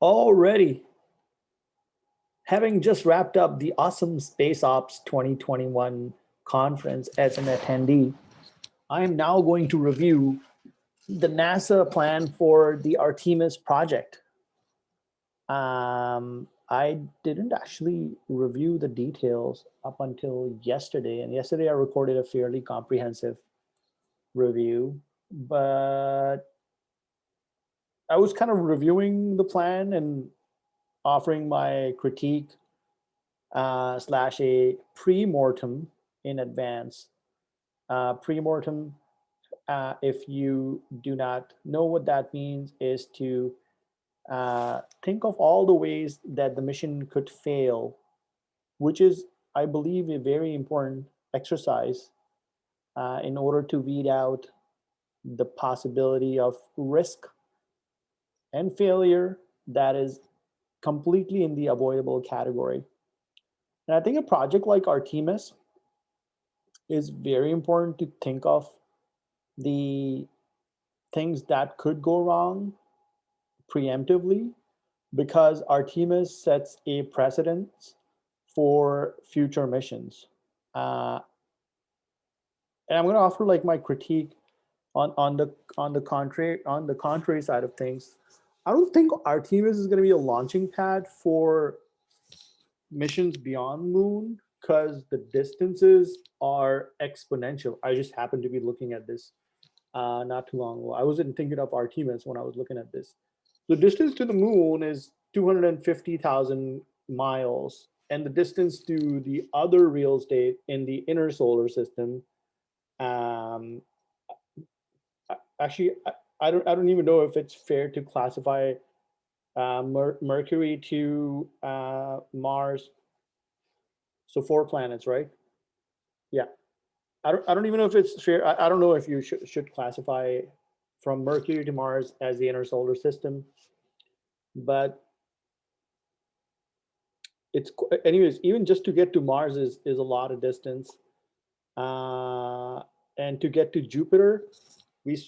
Already, having just wrapped up the awesome Space Ops 2021 conference as an attendee, I am now going to review the NASA plan for the Artemis project. I didn't actually review the details up until yesterday, and yesterday I recorded a fairly comprehensive review, but I was kind of reviewing the plan and offering my critique slash a pre-mortem in advance. Pre-mortem, if you do not know what that means, is to think of all the ways that the mission could fail, which is, I believe, a very important exercise in order to weed out the possibility of risk and failure that is completely in the avoidable category. And I think a project like Artemis is very important to think of the things that could go wrong preemptively, because Artemis sets a precedent for future missions. And I'm going to offer like my critique on the contrary side of things. I don't think Artemis is going to be a launching pad for missions beyond moon, because the distances are exponential. I just happened to be looking at this not too long ago. I wasn't thinking of Artemis when I was looking at this. The distance to the moon is 250,000 miles, and the distance to the other real estate in the inner solar system, um, actually, I don't even know if it's fair to classify Mercury to Mars. So 4 planets, right? Yeah. I don't even know if it's fair. I don't know if you should classify from Mercury to Mars as the inner solar system, but it's anyways. Even just to get to Mars is a lot of distance, and to get to Jupiter, we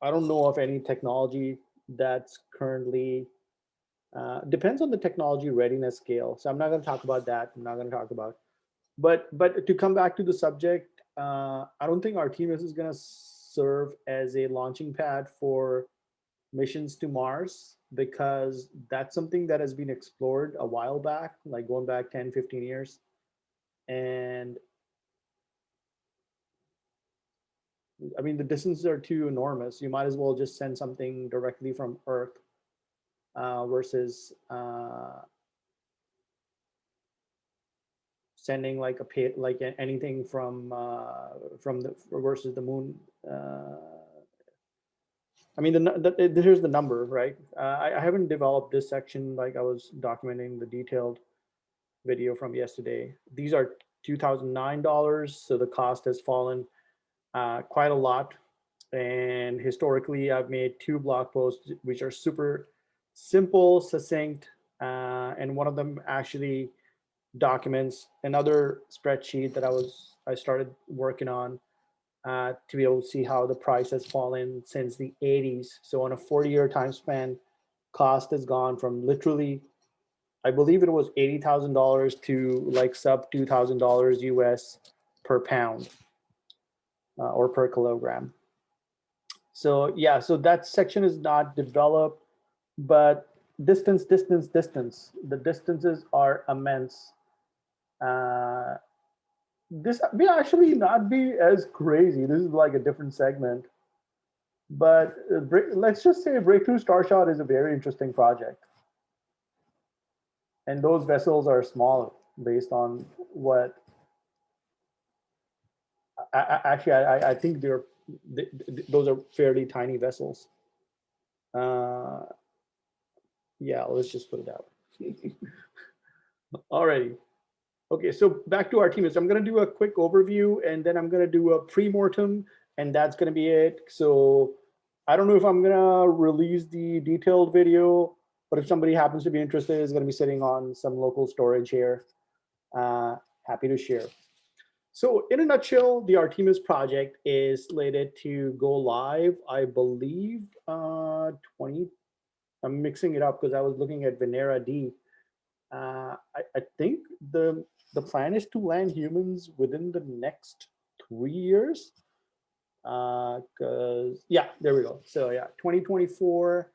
I don't know of any technology that's currently depends on the technology readiness scale. So I'm not going to talk about that. I'm not going to talk about. But to come back to the subject, I don't think Artemis is going to serve as a launching pad for missions to Mars, because that's something that has been explored a while back, like going back 10, 15 years. And I mean, the distances are too enormous. You might as well just send something directly from Earth versus sending like anything from the versus the moon. I mean, here's the number, right? I haven't developed this section like I was documenting the detailed video from yesterday. These are $2,009, so the cost has fallen quite a lot. And historically, I've made 2 blog posts which are super simple, succinct, and one of them actually documents another spreadsheet that I started working on to be able to see how the price has fallen since the 80s. So on a 40-year time span, cost has gone from literally, I believe it was $80,000 to like sub $2,000 US per pound or per kilogram. So yeah, so that section is not developed, but distance. The distances are immense. This may actually not be as crazy. This is like a different segment. But let's just say Breakthrough Starshot is a very interesting project. And those vessels are small based on what, I think those are fairly tiny vessels. Yeah, let's just put it out. Alrighty. Okay, so back to Artemis. I'm going to do a quick overview, and then I'm going to do a pre-mortem, and that's going to be it. So I don't know if I'm going to release the detailed video, but if somebody happens to be interested, it's going to be sitting on some local storage here. Happy to share. So in a nutshell, the Artemis project is slated to go live, I believe, I'm mixing it up because I was looking at Venera D. I think the plan is to land humans within the next 3 years. Because yeah, there we go. So yeah, 2024.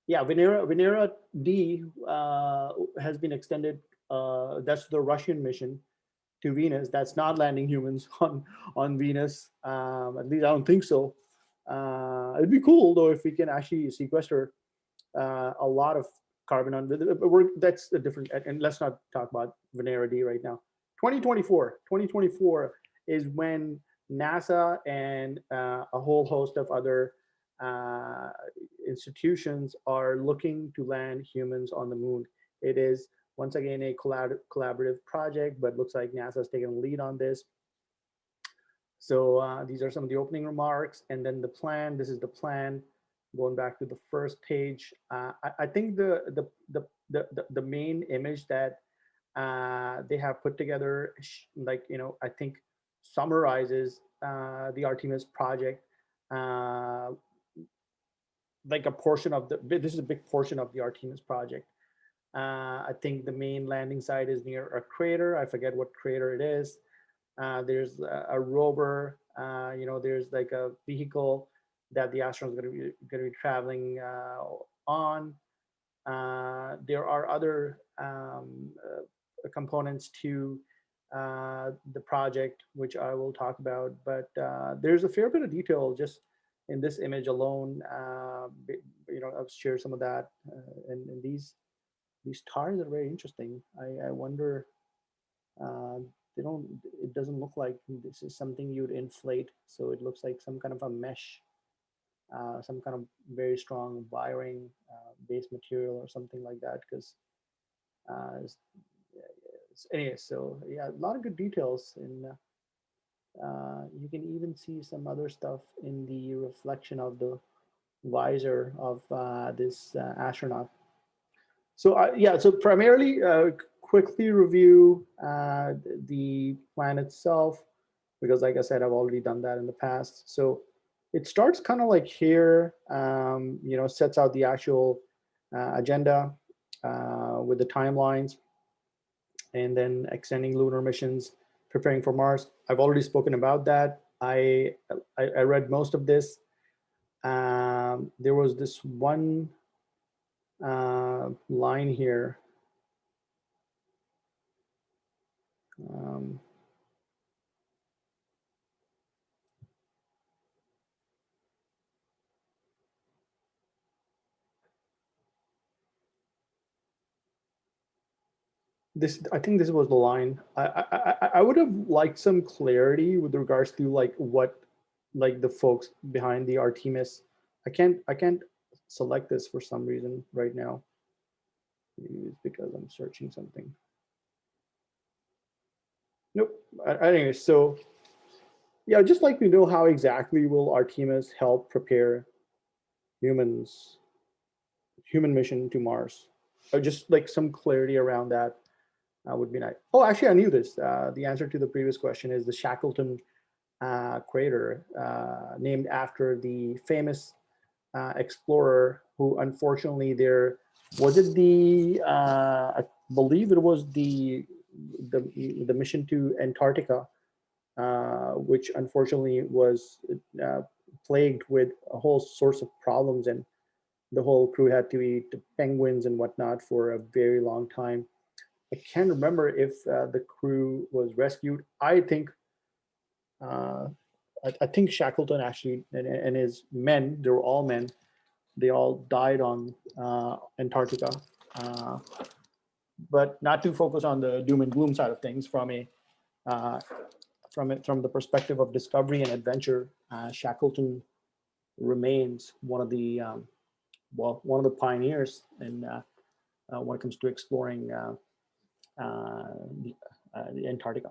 Yeah, Venera D has been extended. That's the Russian mission to Venus. That's not landing humans on Venus. At least I don't think so. It'd be cool though if we can actually sequester a lot of carbon on. That's a different. And let's not talk about Venera D right now. 2024 is when NASA and a whole host of other uh, institutions are looking to land humans on the moon. It is once again a collaborative project, but looks like NASA is taking the lead on this. So these are some of the opening remarks, and then the plan. This is the plan. Going back to the first page, I think the main image that they have put together, like I think summarizes the Artemis project, uh, like a portion of the. This is a big portion of the Artemis project. I think the main landing site is near a crater. I forget what crater it is. There's a rover. There's like a vehicle that the astronauts going to be traveling on. There are other components to the project, which I will talk about. But there's a fair bit of detail just in this image alone. I'll share some of that. And these stars are very interesting. I wonder. Uh, they don't. It doesn't look like this is something you'd inflate. So it looks like some kind of a mesh, some kind of very strong wiring base material or something like that. Because anyway, so yeah, a lot of good details, and you can even see some other stuff in the reflection of the visor of this astronaut. So yeah, so primarily quickly review the plan itself, because like I said, I've already done that in the past. So it starts kind of like here, sets out the actual agenda with the timelines, and then extending lunar missions, preparing for Mars. I've already spoken about that. I read most of this. There was this one line here. Um, I think this was the line. I would have liked some clarity with regards to like what, like the folks behind the Artemis. I can't select this for some reason right now. Maybe it's because I'm searching something. Nope. Anyway, so yeah, I'd just like to know how exactly will Artemis help prepare human mission to Mars? Or just like some clarity around that would be nice. Oh, actually, I knew this. The answer to the previous question is the Shackleton crater, named after the famous explorer who, unfortunately, there was it the I believe it was the mission to Antarctica, which unfortunately was plagued with a whole source of problems, and the whole crew had to eat penguins and whatnot for a very long time. I can't remember if the crew was rescued. Uh, I think Shackleton actually and his men, they were all men, they all died on Antarctica. Uh, but not to focus on the doom and gloom side of things uh, from the perspective of discovery and adventure, Shackleton remains one of the pioneers in when it comes to exploring the Antarctica.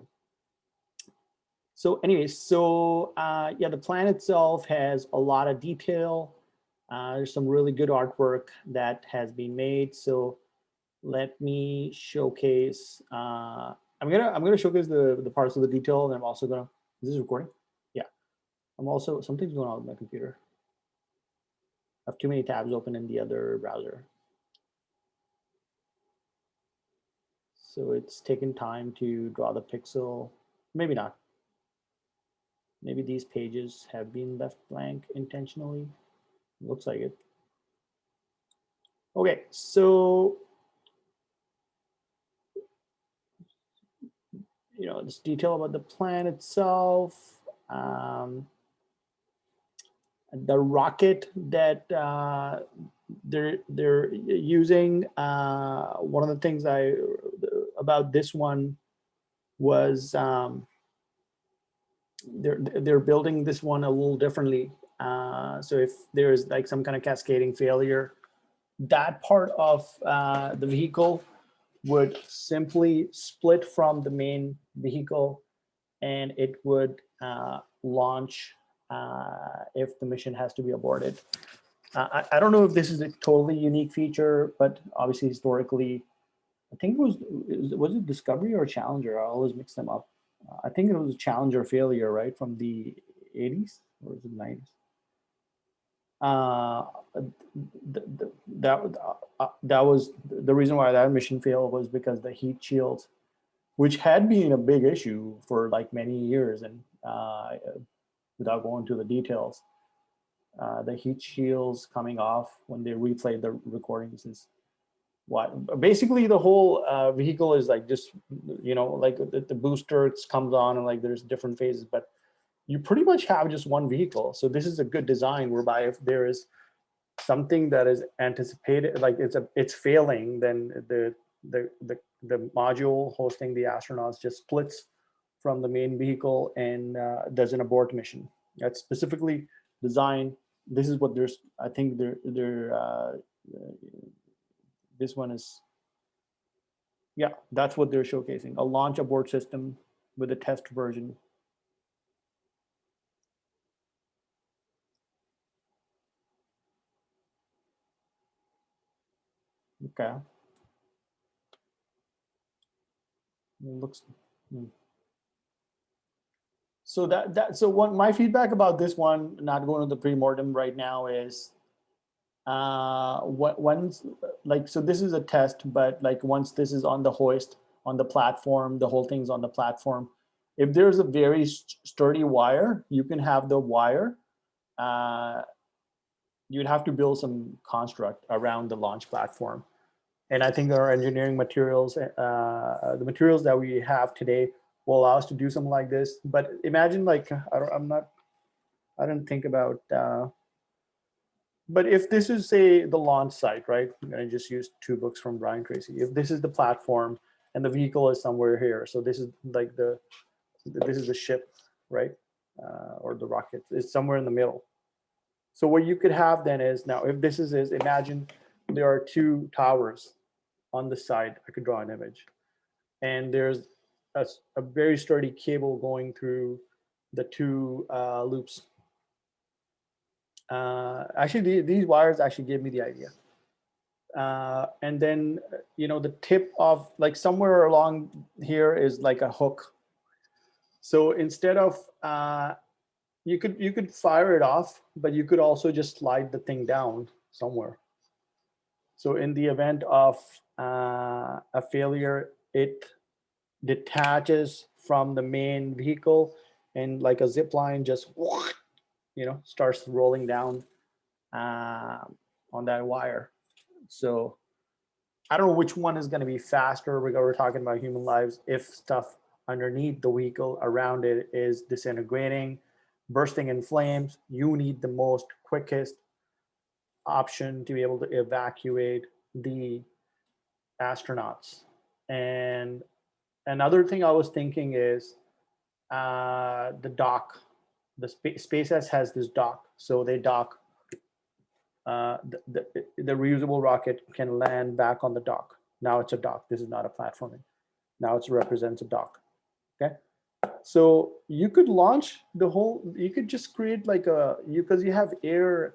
So anyways, yeah, the plan itself has a lot of detail. There's some really good artwork that has been made. So let me showcase. I'm gonna showcase the parts of the detail, and I'm also gonna. Is this recording? Yeah. I'm also, something's going on with my computer. I have too many tabs open in the other browser. So it's taken time to draw the pixel. Maybe not. Maybe these pages have been left blank intentionally. Looks like it. Okay, so this detail about the plan itself. The rocket that they're using. One of the things about this one was they're building this one a little differently. So if there's like some kind of cascading failure, that part of the vehicle would simply split from the main vehicle, and it would launch if the mission has to be aborted. I don't know if this is a totally unique feature, but obviously historically, I think was it Discovery or Challenger? I always mix them up. I think it was a Challenger failure, right, from the 80s or was it 90s? That was the reason why that mission failed, was because the heat shields, which had been a big issue for like many years, and without going into the details, the heat shields coming off when they replayed the recordings is what basically the whole vehicle is like, just like the booster comes on and like there's different phases, but you pretty much have just one vehicle. So this is a good design whereby if there is something that is anticipated, like it's failing, then the module hosting the astronauts just splits from the main vehicle and does an abort mission. That's specifically designed. This is what there's. I think this one is. Yeah, that's what they're showcasing: a launch abort system with a test version. Okay. It looks. So so what my feedback about this one, not going to the pre-mortem right now, is once, like, so this is a test, but like once this is on the hoist, on the platform, the whole thing's on the platform. If there's a very sturdy wire, you can have the wire. You'd have to build some construct around the launch platform. And I think our engineering materials, the materials that we have today, will allow us to do something like this. But imagine, like, I don't think about. But if this is, say, the launch site, right? I'm going to just use two books from Brian Tracy. If this is the platform and the vehicle is somewhere here, so this is like this is the ship, right? Or the rocket. It's somewhere in the middle. So what you could have then is, now if this is imagine there are two towers on the side. I could draw an image, and there's a very sturdy cable going through the two loops. Actually, these wires actually gave me the idea. And then, the tip of, like, somewhere along here is like a hook. So instead of, you could fire it off, but you could also just slide the thing down somewhere. So in the event of a failure, it detaches from the main vehicle, and like a zip line just starts rolling down on that wire. So I don't know which one is going to be faster. We're talking about human lives. If stuff underneath the vehicle around it is disintegrating, bursting in flames, you need the most quickest option to be able to evacuate the astronauts. And another thing I was thinking is the dock. The SpaceX has this dock, so they dock. The reusable rocket can land back on the dock. Now it's a dock. This is not a platforming. Now it represents a dock. Okay, so you could launch the whole. You could just create like because you have air.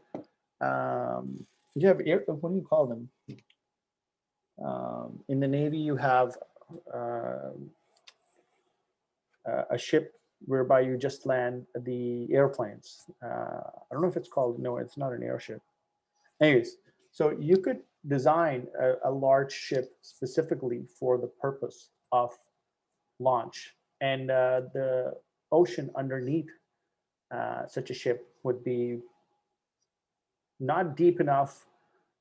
You have air. What do you call them? In the Navy, you have a ship whereby you just land the airplanes. I don't know if it's called. No, it's not an airship. Anyways, so you could design a large ship specifically for the purpose of launch. And the ocean underneath such a ship would be not deep enough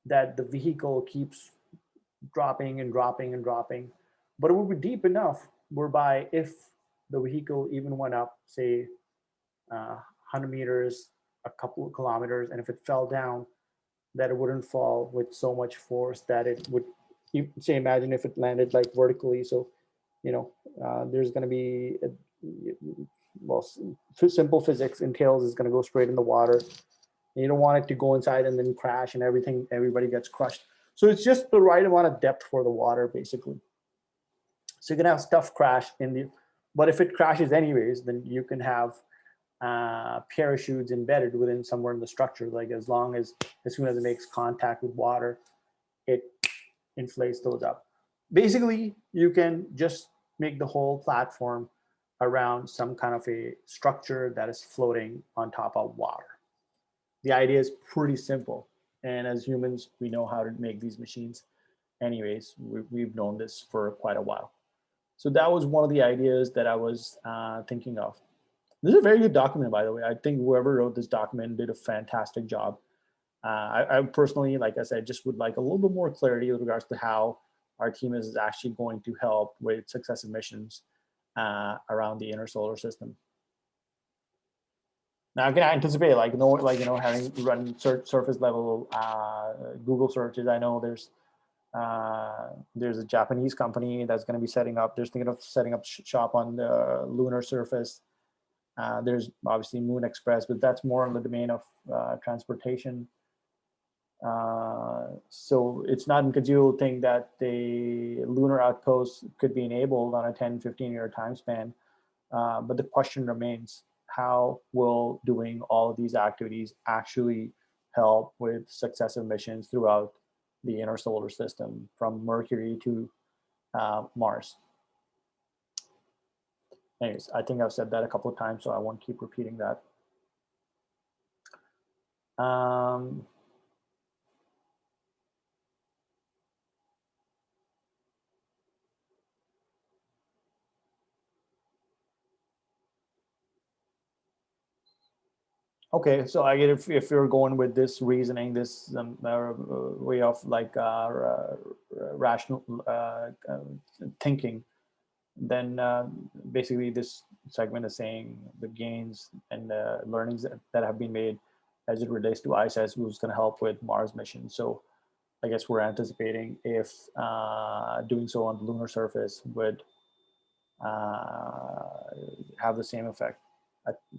that the vehicle keeps dropping and dropping and dropping, but it would be deep enough whereby if the vehicle even went up, say, 100 meters, a couple of kilometers, and if it fell down, that it wouldn't fall with so much force that it would, say, imagine if it landed like vertically. So, there's going to be, well, simple physics entails is going to go straight in the water. You don't want it to go inside and then crash and everybody gets crushed. So it's just the right amount of depth for the water, basically. So you can have stuff crash but if it crashes anyways, then you can have parachutes embedded within somewhere in the structure. Like as soon as it makes contact with water, it inflates those up. Basically, you can just make the whole platform around some kind of a structure that is floating on top of water. The idea is pretty simple. And as humans, we know how to make these machines. Anyways, we've known this for quite a while. So that was one of the ideas that I was thinking of. This is a very good document, by the way. I think whoever wrote this document did a fantastic job. I personally, like I said, just would like a little bit more clarity with regards to how Artemis is actually going to help with successive missions around the inner solar system. Now, can I anticipate, having run surface level Google searches? I know there's a Japanese company that's going to be setting up. They're thinking of setting up shop on the lunar surface. There's obviously Moon Express, but that's more in the domain of transportation. So it's not inconceivable thing that the lunar outpost could be enabled on a 10, 15-year time span. But the question remains, how will doing all of these activities actually help with successive missions throughout the inner solar system, from Mercury to Mars? Anyways, I think I've said that a couple of times, so I won't keep repeating that. Okay, so I get if you're going with this reasoning, this way of like rational thinking, then basically this segment is saying the gains and learnings that have been made as it relates to ISS was going to help with Mars mission. So I guess we're anticipating if doing so on the lunar surface would have the same effect.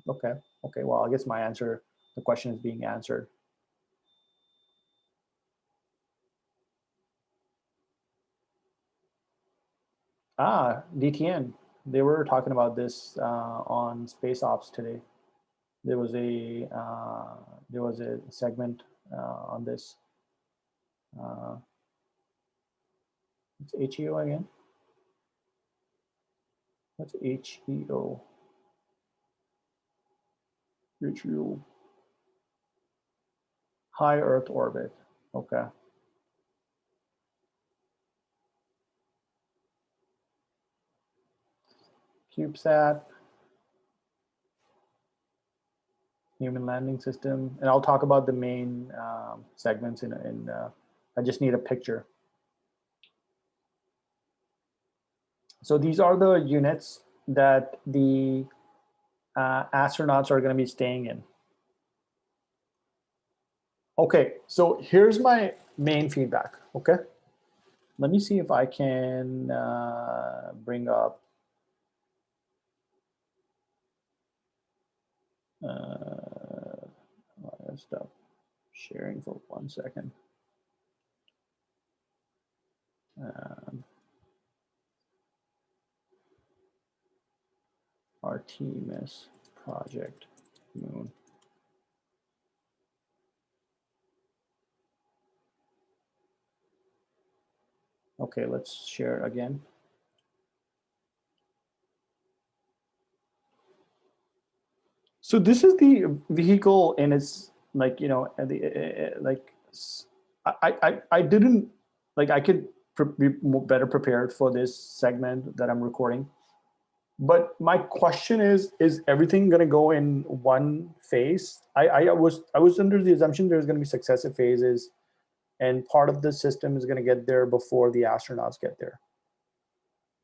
Okay, well, I guess the question is being answered. DTN, they were talking about this on Space Ops today. There was a segment on this. It's HEO again. What's HEO? HEO. High Earth orbit. Okay. CubeSat. Human landing system. And I'll talk about the main segments in I just need a picture. So these are the units that the astronauts are going to be staying in. Okay, so here's my main feedback, okay? Let me see if I can bring up I'll stop sharing for 1 second. Artemis Project Moon. Okay, let's share again. So this is the vehicle, and it's like, I didn't, like, I could be better prepared for this segment that I'm recording. But my question is everything going to go in one phase? I was under the assumption there's going to be successive phases, and part of the system is going to get there before the astronauts get there.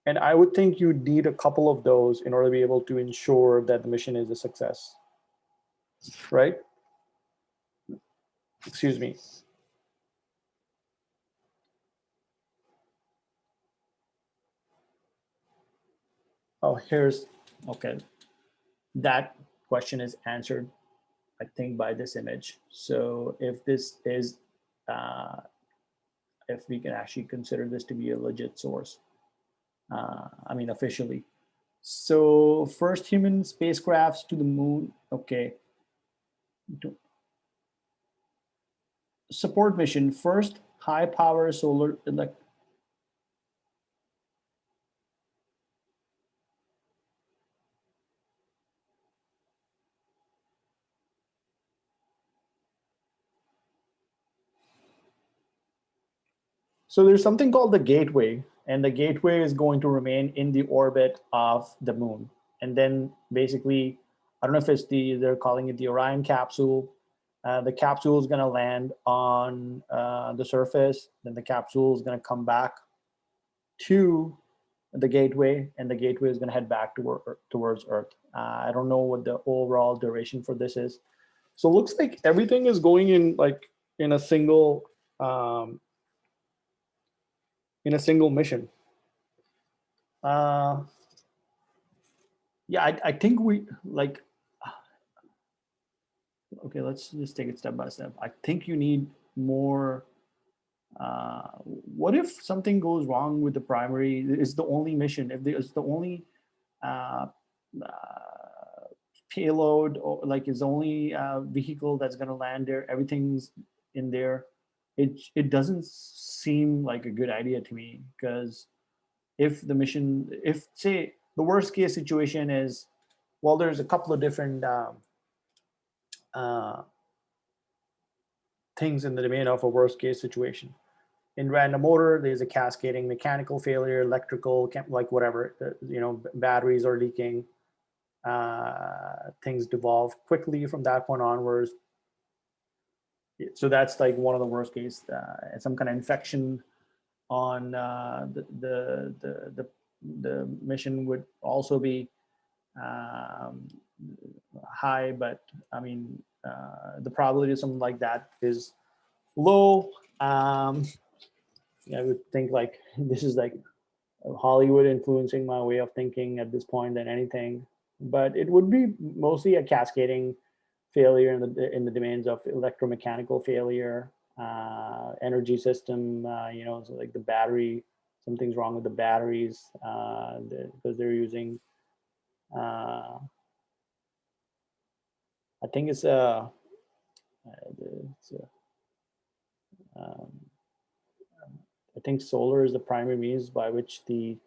And I would think you need a couple of those in order to be able to ensure that the mission is a success, right? Excuse me. Oh, here's, okay. That question is answered, I think, by this image. So if this is, if we can actually consider this to be a legit source, I mean, officially. So first human spacecrafts to the moon, okay. Support mission, first high power solar elect. So there's something called the gateway, and the gateway is going to remain in the orbit of the moon. And then basically, I don't know if it's they're calling it the Orion capsule. The capsule is going to land on the surface. Then the capsule is going to come back to the gateway, and the gateway is going to head back towards Earth. I don't know what the overall duration for this is. So it looks like everything is going in like in a single mission. Uh, yeah, I think we like. Okay, let's just take it step by step. I think you need more. What if something goes wrong with the primary? It's the only mission. If it's the only uh, payload, or like is the only vehicle that's going to land there, everything's in there. It doesn't seem like a good idea to me, because if the mission, if say the worst case situation is, well, there's a couple of different uh, things in the domain of a worst case situation. In random order, there's a cascading mechanical failure, electrical, like whatever, batteries are leaking, things devolve quickly from that point onwards. So that's like one of the worst case, some kind of infection on the mission would also be um, high, but I mean, the probability of something like that is low. I would think like this is like Hollywood influencing my way of thinking at this point than anything, but it would be mostly a cascading failure in the domains of electromechanical failure, energy system. So like the battery, something's wrong with the batteries because they're using. I think it's um, I think solar is the primary means by which the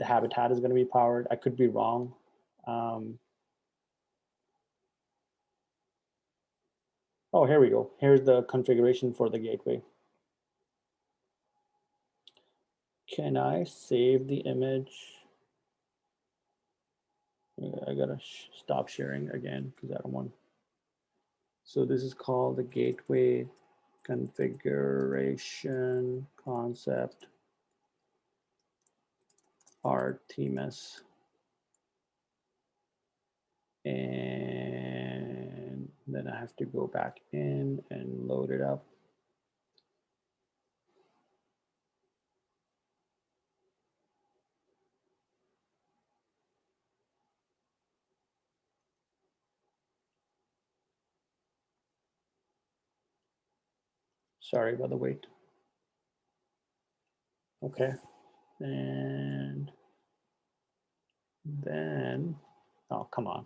habitat is going to be powered. I could be wrong. Oh, here we go. Here's the configuration for the gateway. Can I save the image? I gotta stop sharing again because I don't want. So this is called the gateway configuration concept Artemis. And then I have to go back in and load it up. Sorry about the wait. Okay. And then, oh, come on.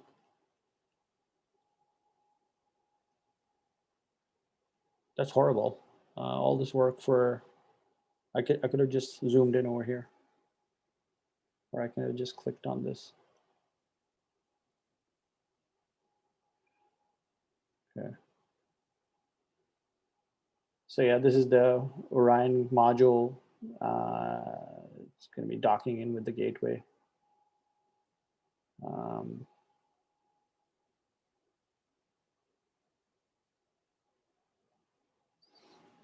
That's horrible. All this work for, I could have just zoomed in over here. Or I could have just clicked on this. Okay. So yeah, this is the Orion module. It's going to be docking in with the gateway.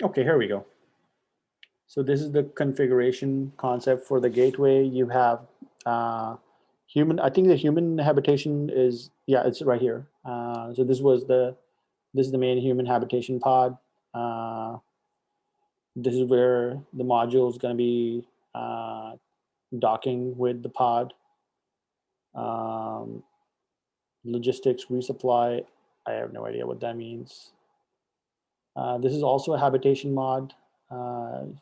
Okay, here we go. So this is the configuration concept for the gateway. You have human, I think the human habitation is, yeah, it's right here. So this is the main human habitation pod. This is where the module is going to be docking with the pod. Logistics, resupply, I have no idea what that means. This is also a habitation mod.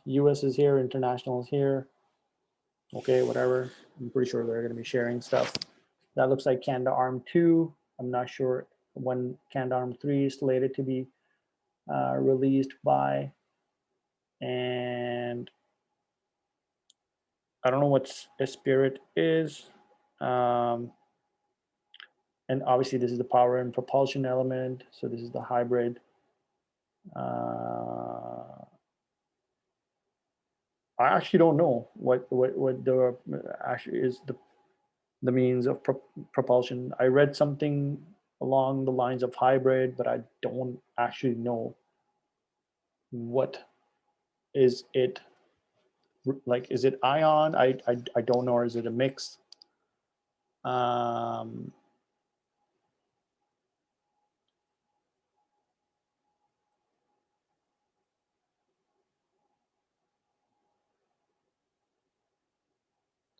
US is here, international is here. Okay, whatever. I'm pretty sure they're going to be sharing stuff. That looks like Canadarm 2. I'm not sure when Canadarm 3 is slated to be released by. And I don't know what a spirit is. And obviously this is the power and propulsion element. So this is the hybrid. I actually don't know what the actually is the means of propulsion. I read something along the lines of hybrid, but I don't actually know what is it like. Is it ion? I don't know, or is it a mix?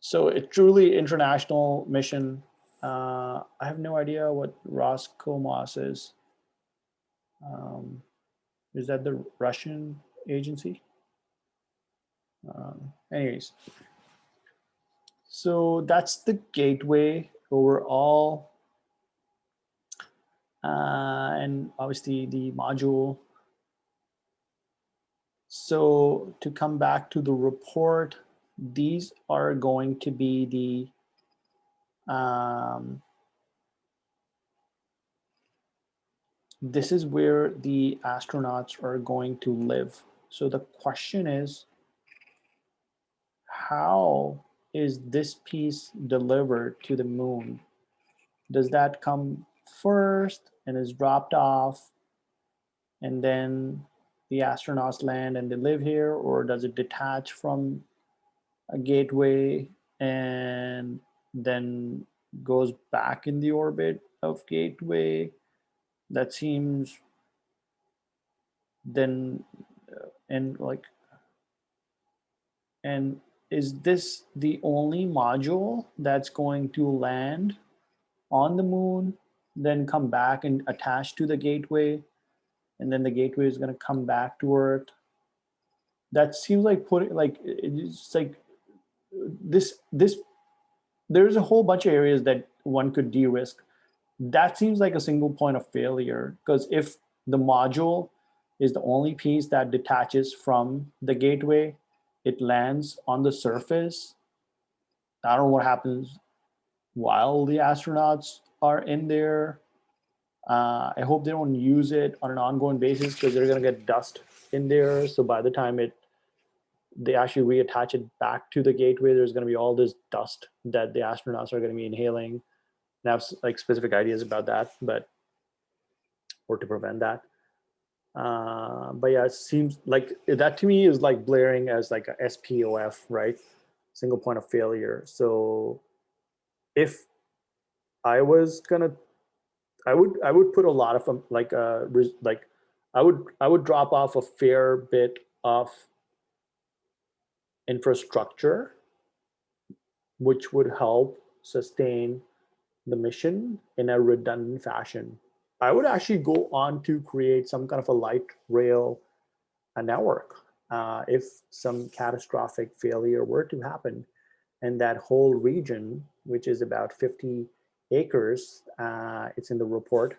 So it's truly international mission. I have no idea what Roscosmos is. Is that the Russian agency? Anyways, so that's the gateway overall. And obviously the module. So to come back to the report, these are going to be the this is where the astronauts are going to live. So the question is, how is this piece delivered to the moon? Does that come first and is dropped off, and then the astronauts land and they live here, or does it detach from a gateway and then goes back in the orbit of gateway? That seems then and like, and is this the only module that's going to land on the moon, then come back and attach to the gateway, and then the gateway is going to come back to Earth? That seems like putting like it's like this there's a whole bunch of areas that one could de-risk. That seems like a single point of failure, because if the module is the only piece that detaches from the gateway, it lands on the surface. I don't know what happens while the astronauts are in there. I hope they don't use it on an ongoing basis, because they're going to get dust in there. So by the time they actually reattach it back to the gateway, there's going to be all this dust that the astronauts are going to be inhaling. And I have like specific ideas about that, but or to prevent that. But yeah, it seems like that to me is like blaring as like a SPOF, right? Single point of failure. So if I was gonna, I would put a lot of them like I would drop off a fair bit of infrastructure, which would help sustain the mission in a redundant fashion. I would actually go on to create some kind of a light rail network if some catastrophic failure were to happen. And that whole region, which is about 50 acres, it's in the report.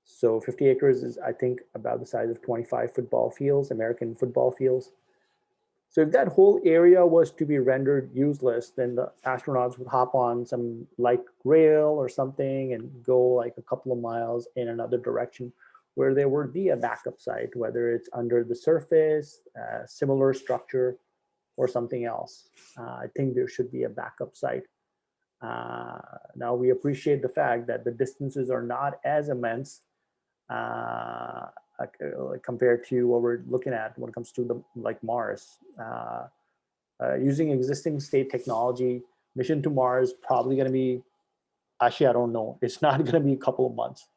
So 50 acres is, I think, about the size of 25 football fields, American football fields. So if that whole area was to be rendered useless, then the astronauts would hop on some light rail or something and go like a couple of miles in another direction, where there would be a backup site, whether it's under the surface, similar structure, or something else. I think there should be a backup site. Now we appreciate the fact that the distances are not as immense compared to what we're looking at when it comes to like Mars. Using existing state technology, mission to Mars probably going to be, actually I don't know, it's not going to be a couple of months.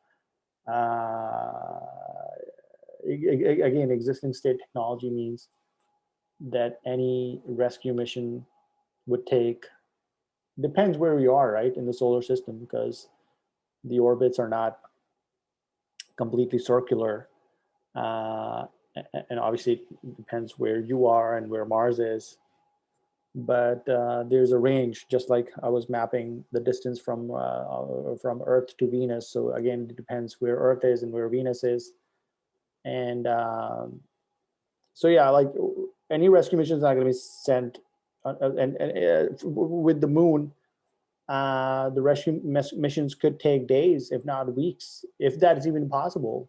Again, existing state technology means that any rescue mission would take, depends where we are, right, in the solar system, because the orbits are not completely circular. And obviously it depends where you are and where Mars is. But there's a range, just like I was mapping the distance from Earth to Venus. So again, it depends where Earth is and where Venus is. And so yeah, like any rescue mission is not going to be sent. And with the moon, the rescue missions could take days, if not weeks, if that is even possible.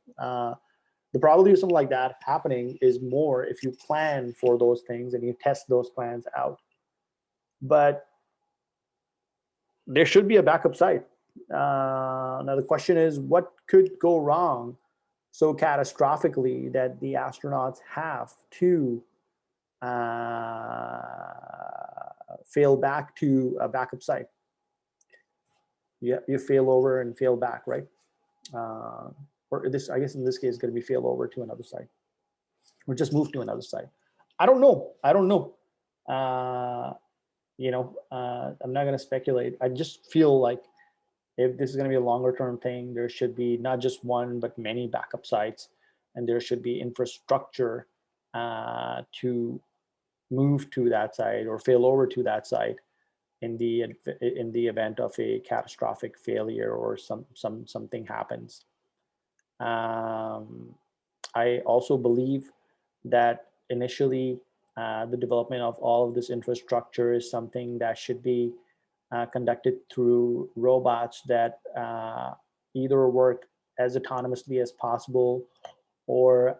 The probability of something like that happening is more if you plan for those things and you test those plans out. But there should be a backup site. Now the question is, what could go wrong so catastrophically that the astronauts have to fail back to a backup site? You fail over and fail back, right? Or this, I guess in this case, is going to be fail over to another site, or just move to another site. I don't know. I'm not going to speculate. I just feel like if this is going to be a longer term thing, there should be not just one, but many backup sites, and there should be infrastructure to move to that site or fail over to that site in the event of a catastrophic failure or something happens. I also believe that initially the development of all of this infrastructure is something that should be conducted through robots that either work as autonomously as possible, or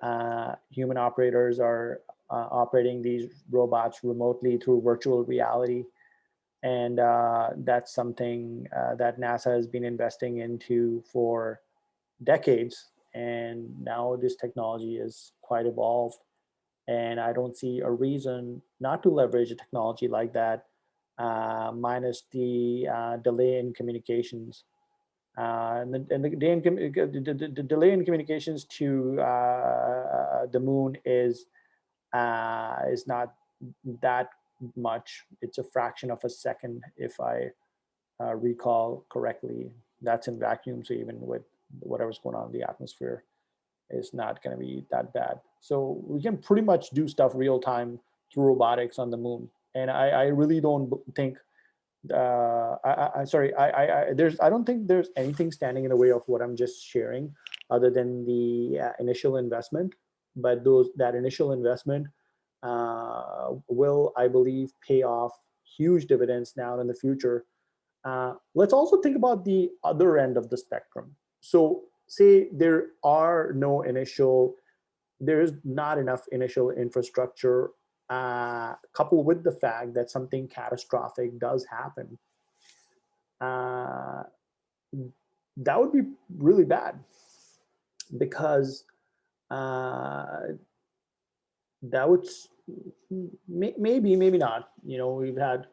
human operators are operating these robots remotely through virtual reality. And that's something that NASA has been investing into for decades. And now this technology is quite evolved. And I don't see a reason not to leverage a technology like that, minus the delay in communications. The delay in communications to the moon is not that much. It's a fraction of a second, if I recall correctly. That's in vacuum, so even with whatever's going on in the atmosphere, it's not going to be that bad. So we can pretty much do stuff real time through robotics on the moon. And I really don't think I don't think there's anything standing in the way of what I'm just sharing, other than the initial investment. But that initial investment will, I believe, pay off huge dividends now in the future. Let's also think about the other end of the spectrum. So say there is not enough initial infrastructure, coupled with the fact that something catastrophic does happen. That would be really bad, because that would maybe not. We've had.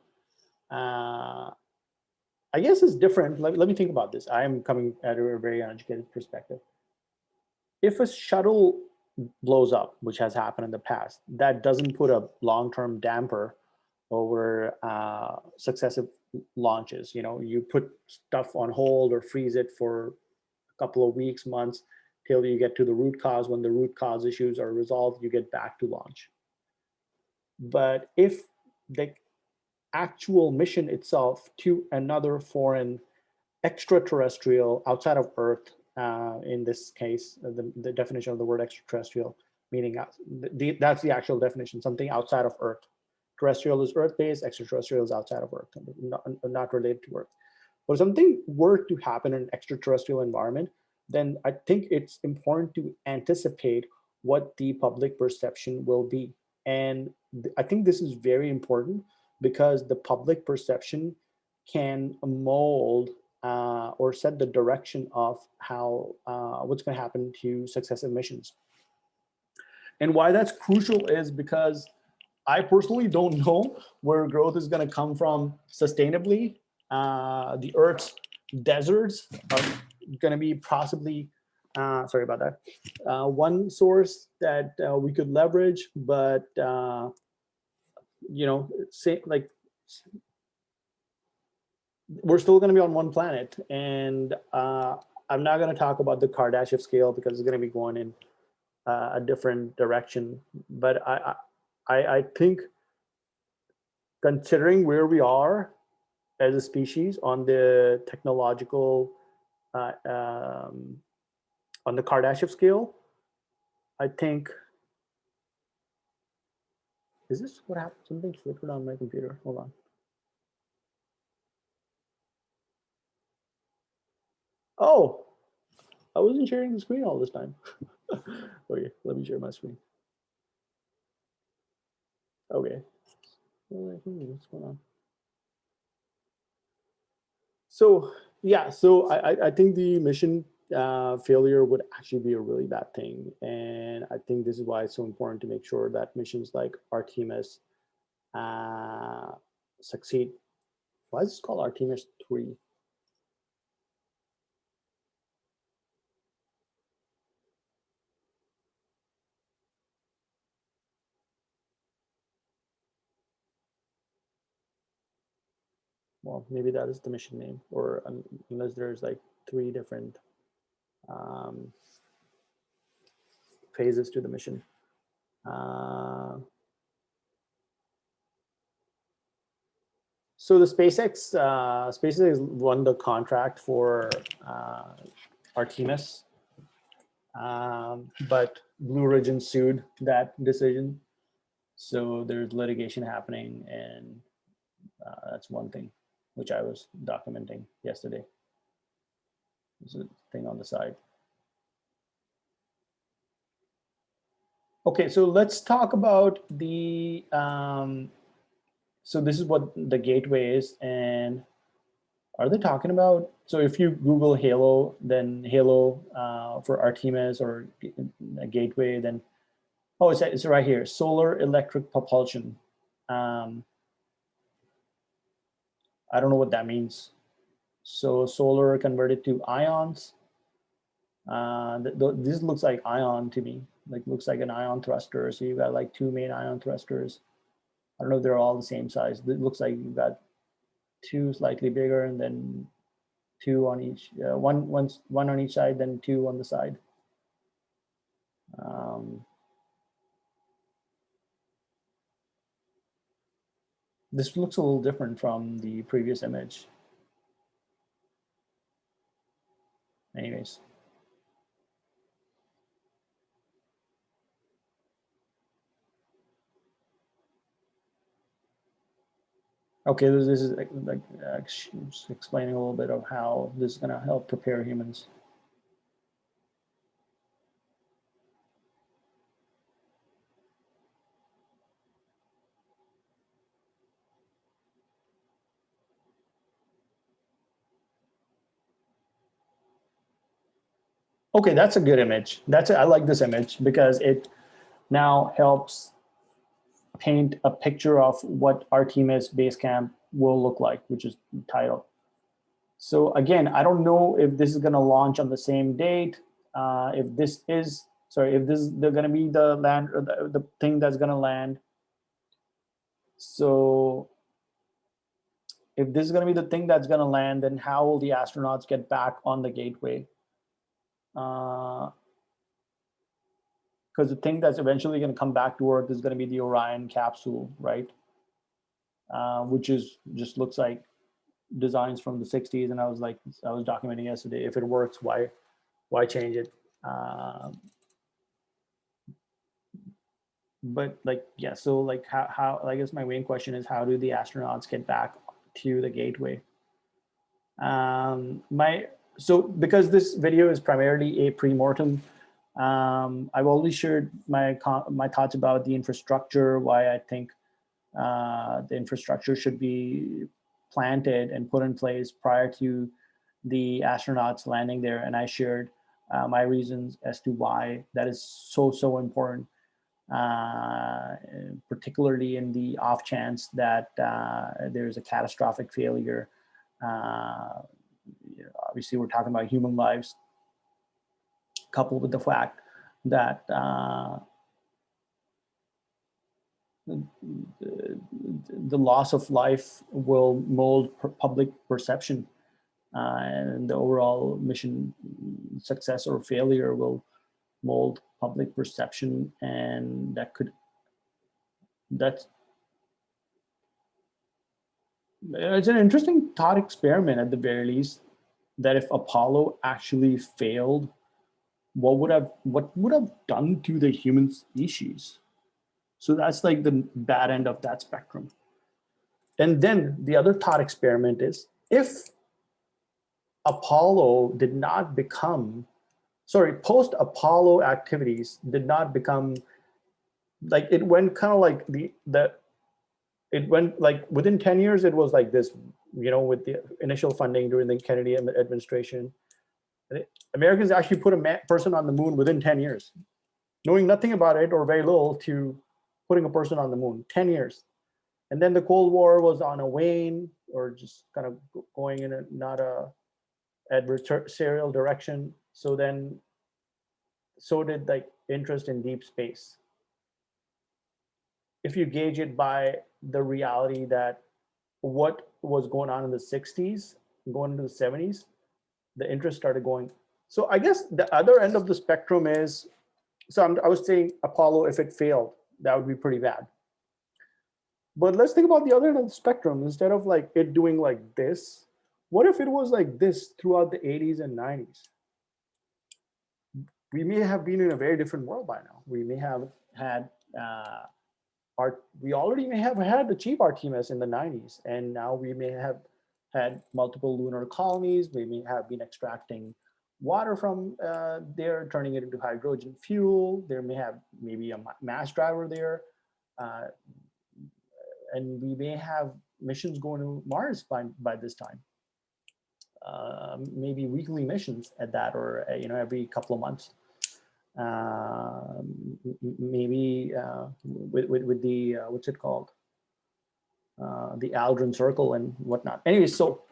I guess it's different. Let me think about this. I am coming at a very uneducated perspective. If a shuttle blows up, which has happened in the past, that doesn't put a long-term damper over successive launches. You put stuff on hold or freeze it for a couple of weeks, months, till you get to the root cause. When the root cause issues are resolved, you get back to launch. But if the actual mission itself to another foreign extraterrestrial outside of Earth, in this case, the definition of the word extraterrestrial, meaning that's the actual definition, something outside of Earth. Terrestrial is Earth-based, extraterrestrial is outside of Earth, not related to Earth. But if something were to happen in an extraterrestrial environment, then I think it's important to anticipate what the public perception will be. And I think this is very important because the public perception can mold or set the direction of how what's going to happen to successive missions. And why that's crucial is because I personally don't know where growth is going to come from sustainably. The Earth's deserts are going to be possibly, sorry about that, one source that we could leverage, but say like we're still going to be on one planet, and I'm not going to talk about the Kardashev scale because it's going to be going in a different direction. But I think considering where we are as a species on the technological, on the Kardashev scale, I think, is this what happened? Something flickered on my computer. Hold on. Oh, I wasn't sharing the screen all this time. Okay, let me share my screen. Okay. What's going on? So yeah, so I think the mission failure would actually be a really bad thing, and I think this is why it's so important to make sure that missions like Artemis uh, succeed. Why is this called Artemis 3? Well, maybe that is the mission name, or unless there's like 3 different um, phases to the mission. So the SpaceX won the contract for Artemis, but Blue Origin sued that decision. So there's litigation happening, and that's one thing which I was documenting yesterday. There's a thing on the side. Okay, so let's talk about the. So this is what the gateway is, and are they talking about? So if you Google Halo, then Halo for Artemis or a gateway, then it's right here. Solar electric propulsion. Um, I don't know what that means. So solar converted to ions. This looks like ion to me. Like looks like an ion thruster. So you've got like 2 main ion thrusters. I don't know if they're all the same size. It looks like you've got 2 slightly bigger, and then 2 on each. One on each side, then 2 on the side. This looks a little different from the previous image. Anyways. Okay, this is like explaining a little bit of how this is going to help prepare humans. Okay, that's a good image. I like this image because it now helps paint a picture of what Artemis base camp will look like, which is the title. So again, I don't know if this is going to launch on the same date. If this is they're going to be the land or the thing that's going to land. So if this is going to be the thing that's going to land, then how will the astronauts get back on the gateway? Because the thing that's eventually going to come back to Earth is going to be the Orion capsule, right? Which is just looks like designs from the 60s. And I was documenting yesterday, if it works, why change it? But like, yeah, so like how I guess my main question is, how do the astronauts get back to the gateway? My So because this video is primarily a pre-mortem, I've already shared my thoughts about the infrastructure, why I think the infrastructure should be planted and put in place prior to the astronauts landing there. And I shared my reasons as to why that is so important, particularly in the off chance that there's a catastrophic failure. Obviously, we're talking about human lives, coupled with the fact that the loss of life will mold public perception, and the overall mission success or failure will mold public perception, and it's an interesting thought experiment at the very least, that if Apollo actually failed, what would have done to the human species? So that's like the bad end of that spectrum. And then the other thought experiment is, if Apollo did not become, post-Apollo activities did not become, like, it went kind of like it went like within 10 years, it was like this, with the initial funding during the Kennedy administration. Americans actually put a person on the moon within 10 years, knowing nothing about it or very little, to putting a person on the moon, 10 years. And then the Cold War was on a wane, or just kind of going in a not a adversarial direction. So then, so did like interest in deep space. If you gauge it by the reality that what was going on in the 60s, going into the 70s, the interest started going. So I guess the other end of the spectrum is, I was saying Apollo, if it failed, that would be pretty bad. But let's think about the other end of the spectrum. Instead of like it doing like this, what if it was like this throughout the 80s and 90s? We may have been in a very different world by now. We may have had we already may have had achieved Artemis in the 90s, and now we may have had multiple lunar colonies. We may have been extracting water from there, turning it into hydrogen fuel. There may have maybe a mass driver there. And we may have missions going to Mars by this time. Maybe weekly missions at that, or every couple of months. Maybe with the what's it called, the Aldrin Circle and whatnot. Anyway, so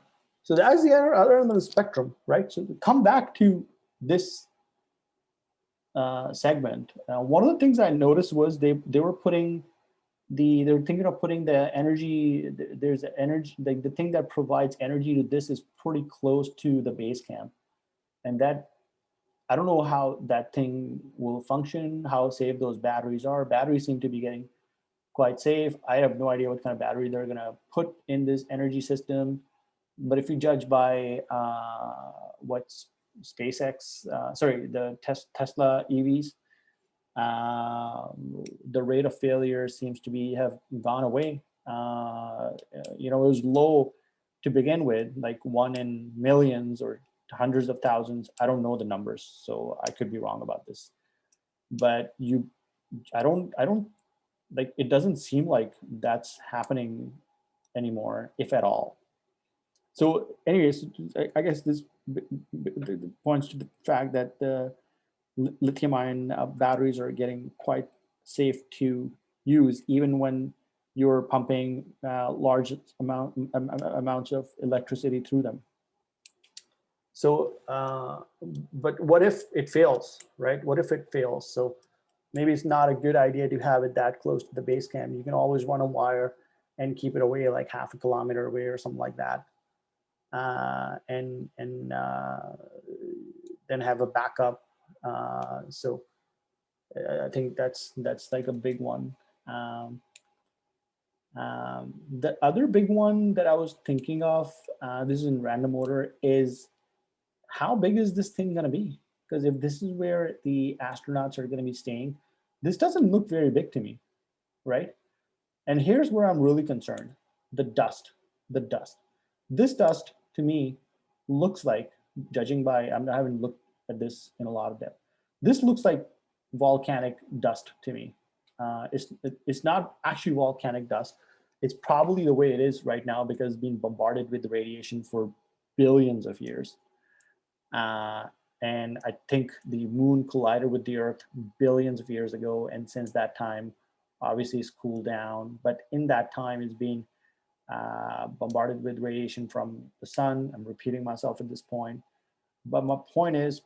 that's the other end of the spectrum, right? So to come back to this segment, one of the things I noticed was they were putting they were thinking of putting the energy. There's energy, like the thing that provides energy to this is pretty close to the base camp, and that, I don't know how that thing will function, how safe those batteries are. Batteries seem to be getting quite safe. I have no idea what kind of battery they're going to put in this energy system. But if you judge by what's SpaceX, the Tesla EVs, the rate of failure seems to have gone away. It was low to begin with, like 1 in millions or hundreds of thousands. I don't know the numbers, so I could be wrong about this. But I don't like, it doesn't seem like that's happening anymore, if at all. So anyways, I guess this points to the fact that the lithium-ion batteries are getting quite safe to use, even when you're pumping large amounts of electricity through them. So, but what if it fails, right? What if it fails? So maybe it's not a good idea to have it that close to the base camp. You can always run a wire and keep it away, like half a kilometer away or something like that. And then have a backup. So I think that's like a big one. The other big one that I was thinking of, this is in random order, is how big is this thing going to be? Because if this is where the astronauts are going to be staying, this doesn't look very big to me, right? And here's where I'm really concerned: the dust. This dust to me looks like judging by, I haven't looked at this in a lot of depth. This looks like volcanic dust to me. It's not actually volcanic dust. It's probably the way it is right now because it's being bombarded with radiation for billions of years. Uh, and I think the moon collided with the Earth billions of years ago, and since that time, obviously it's cooled down. But in that time, it's being bombarded with radiation from the sun. I'm repeating myself at this point, but my point is,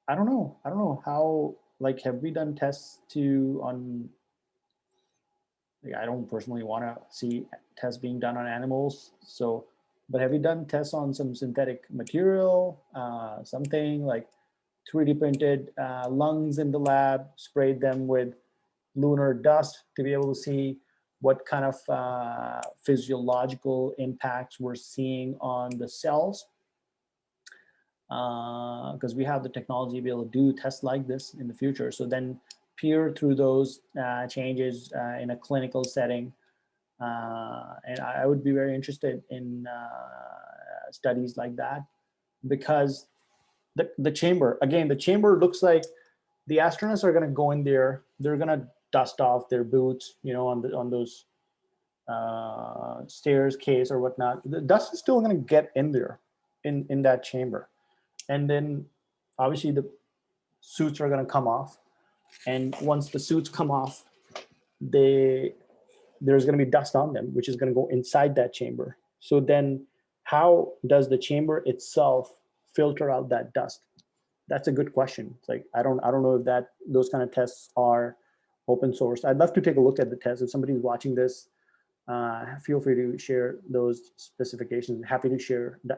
I don't know. I don't know how. Like, have we done tests to on? Like, I don't personally want to see tests being done on animals. So, but have we done tests on some synthetic material, something like 3D printed lungs in the lab, sprayed them with lunar dust to be able to see what kind of physiological impacts we're seeing on the cells? Because we have the technology to be able to do tests like this in the future. So then peer through those changes in a clinical setting. And I would be very interested in studies like that, because the chamber, again, the chamber looks like the astronauts are going to go in there. They're going to dust off their boots, on those stairs case or whatnot. The dust is still going to get in there, in that chamber. And then obviously the suits are going to come off. And once the suits come off, there's going to be dust on them, which is going to go inside that chamber. So then how does the chamber itself filter out that dust? That's a good question. It's like, I don't know if those kind of tests are open source. I'd love to take a look at the test. If somebody's watching this, feel free to share those specifications. Happy to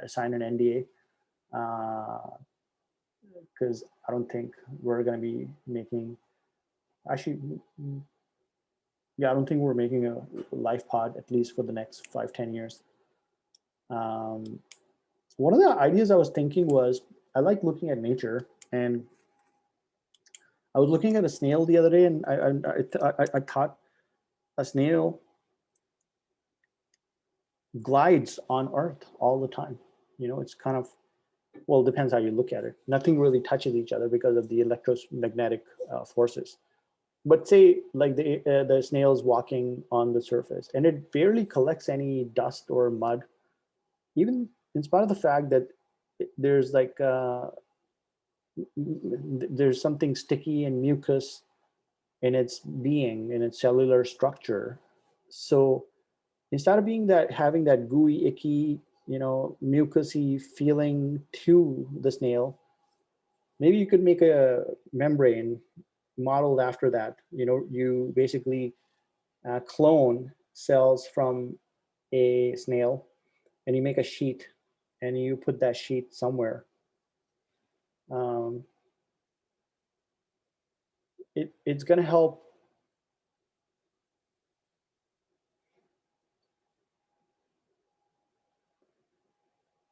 sign an NDA. Because I don't think we're going to be making, actually, yeah, I don't think we're making a live pod, at least for the next 5-10 years. One of the ideas I was thinking was, I like looking at nature, and I was looking at a snail the other day, and I thought a snail glides on Earth all the time. It's kind of, well, it depends how you look at it. Nothing really touches each other because of the electromagnetic forces. But say like the snail's walking on the surface, and it barely collects any dust or mud, even in spite of the fact that there's like there's something sticky and mucus in its being, in its cellular structure. So instead of having that gooey, icky, mucusy feeling to the snail, maybe you could make a membrane modeled after that. You basically clone cells from a snail, and you make a sheet, and you put that sheet somewhere. It's going to help.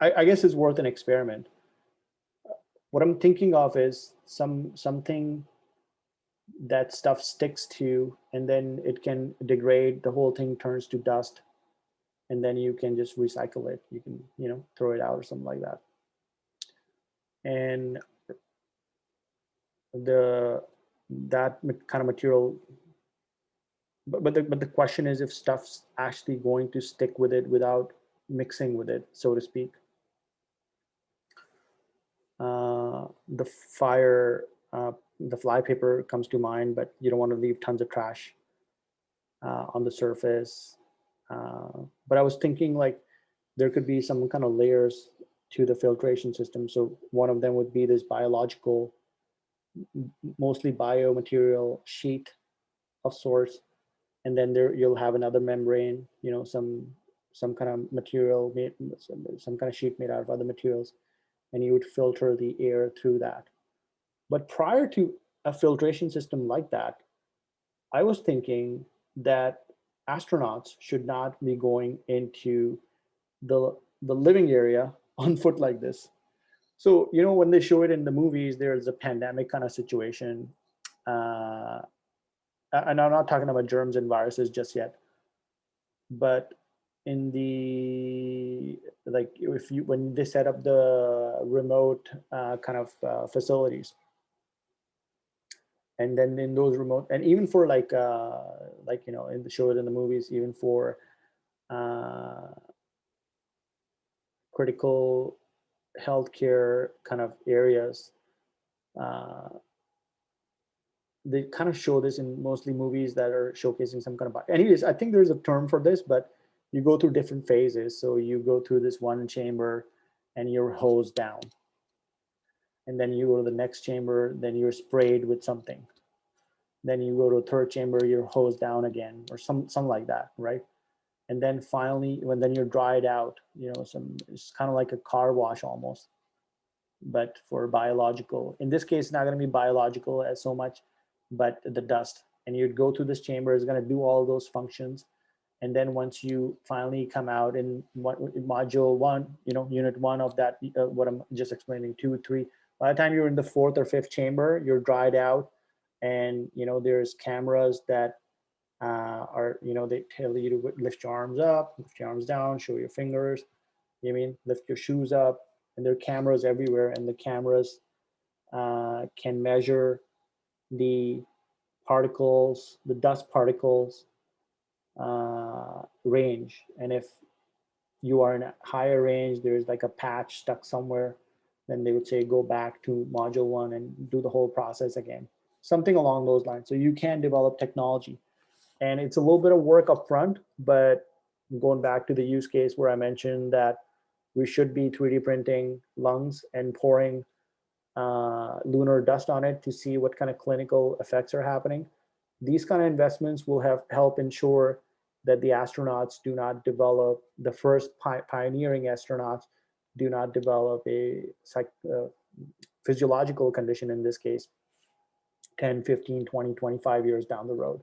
I guess it's worth an experiment. What I'm thinking of is something that stuff sticks to, and then it can degrade. The whole thing turns to dust, and then you can just recycle it. You can, throw it out or something like that. And that kind of material, but the question is if stuff's actually going to stick with it without mixing with it, so to speak. The fly paper comes to mind, but you don't want to leave tons of trash on the surface. But I was thinking like there could be some kind of layers to the filtration system. So one of them would be this biological, mostly biomaterial sheet of sorts, and then you'll have another membrane, some kind of material made, some kind of sheet made out of other materials, and you would filter the air through that. But prior to a filtration system like that, I was thinking that astronauts should not be going into the living area on foot like this. So, when they show it in the movies, there's a pandemic kind of situation. And I'm not talking about germs and viruses just yet, but in the, like if you, when they set up the remote kind of facilities, and then in those remote, and even for like you know, in the shows and the movies, even for uh, critical healthcare kind of areas, uh, they kind of show this in mostly movies that are showcasing some kind of. Anyways, I think there's a term for this, but you go through different phases. So you go through this one chamber, and you're hosed down, and then you go to the next chamber, then you're sprayed with something. Then you go to a third chamber, you're hosed down again, or something like that, right? And then finally, when then you're dried out, you know, it's kind of like a car wash almost, but for biological. In this case, it's not going to be biological as so much, but the dust. And you'd go through this chamber, is going to do all those functions. And then once you finally come out in module one, you know, unit one of that, what I'm just explaining, 2, 3, by the time you're in the fourth or fifth chamber, you're dried out. And, you know, there's cameras that are, you know, they tell you to lift your arms up, lift your arms down, show your fingers, you mean, lift your shoes up. And there are cameras everywhere, and the cameras can measure the particles, the dust particles range. And if you are in a higher range, there's like a patch stuck somewhere, then they would say go back to module one and do the whole process again, something along those lines. So you can develop technology, and it's a little bit of work up front, but going back to the use case where I mentioned that we should be 3D printing lungs and pouring lunar dust on it to see what kind of clinical effects are happening. These kind of investments will help ensure that the astronauts do not develop, the first pioneering astronauts do not develop a physiological condition, in this case, 10, 15, 20, 25 years down the road.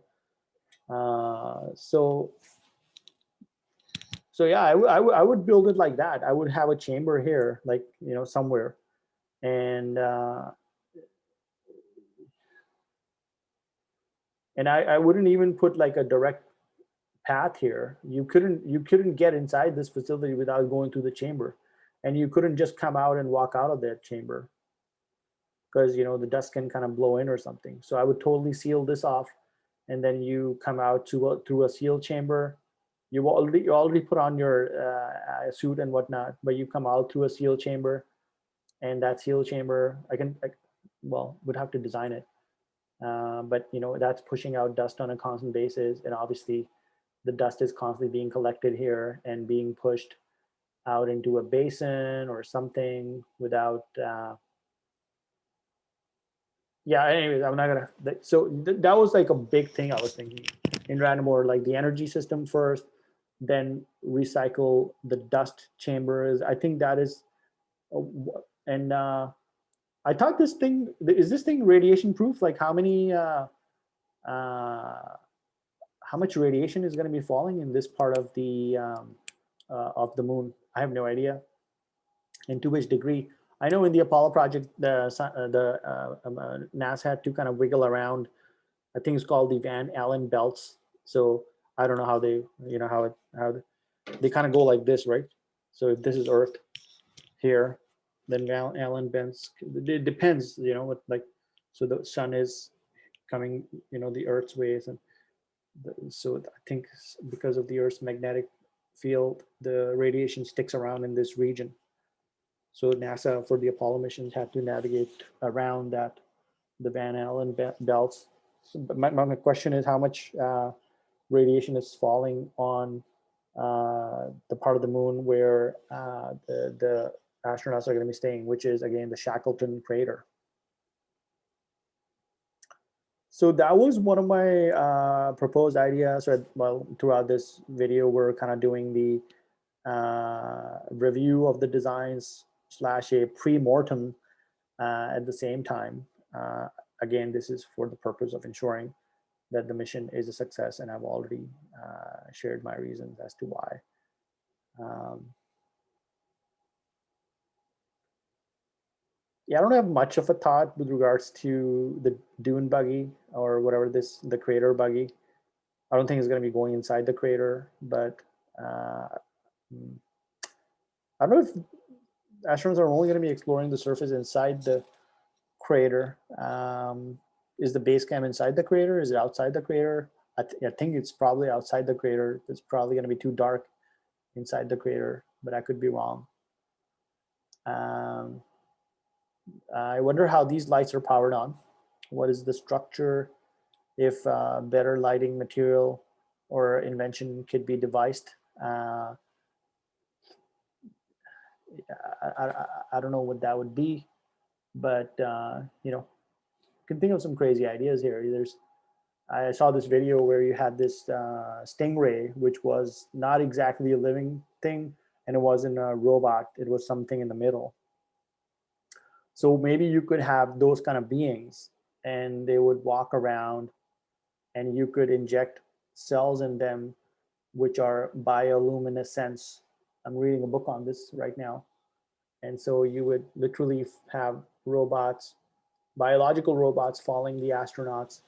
So yeah, I would build it like that. I would have a chamber here, like, you know, somewhere. And I wouldn't even put like a direct path here. You couldn't get inside this facility without going through the chamber, and you couldn't just come out and walk out of that chamber, because, you know, the dust can kind of blow in or something. So I would totally seal this off, and then you come out through a sealed chamber. You already put on your suit and whatnot, but you come out through a sealed chamber, and that sealed chamber, well, would have to design it, but, you know, that's pushing out dust on a constant basis, and obviously the dust is constantly being collected here and being pushed out into a basin or something without yeah, anyways, I'm not gonna, that was like a big thing I was thinking in random order, like the energy system first, then recycle the dust chambers. I think that is and I thought is this thing radiation proof? Like how much radiation is going to be falling in this part of the moon? I have no idea. And to which degree? I know in the Apollo project, NASA had to kind of wiggle around. I think it's called the Van Allen belts. So I don't know how they, you know, how they kind of go like this, right? So if this is Earth here, then Van Allen belts. It depends, you know, what, like, so the sun is coming, you know, the Earth's ways, and so I think because of the Earth's magnetic field, the radiation sticks around in this region. So NASA, for the Apollo missions, had to navigate around that, the Van Allen belts. But my question is, how much radiation is falling on the part of the moon where the astronauts are going to be staying, which is, again, the Shackleton crater. So that was one of my proposed ideas. So, well, throughout this video, we're kind of doing the review of the designs / a pre-mortem at the same time. Again, this is for the purpose of ensuring that the mission is a success, and I've already shared my reasons as to why. Yeah, I don't have much of a thought with regards to the dune buggy or whatever the crater buggy. I don't think it's going to be going inside the crater, but Uh, I don't know if astronauts are only going to be exploring the surface inside the crater. Is the base camp inside the crater? Is it outside the crater? I think it's probably outside the crater. It's probably going to be too dark inside the crater, but I could be wrong. Um, I wonder how these lights are powered on. What is the structure? If better lighting material or invention could be devised. Uh, I don't know what that would be, but you know, you can think of some crazy ideas here. I saw this video where you had this stingray, which was not exactly a living thing, and it wasn't a robot. It was something in the middle. So maybe you could have those kind of beings, and they would walk around, and you could inject cells in them, which are bioluminescence. I'm reading a book on this right now. And so you would literally have robots, biological robots following the astronauts,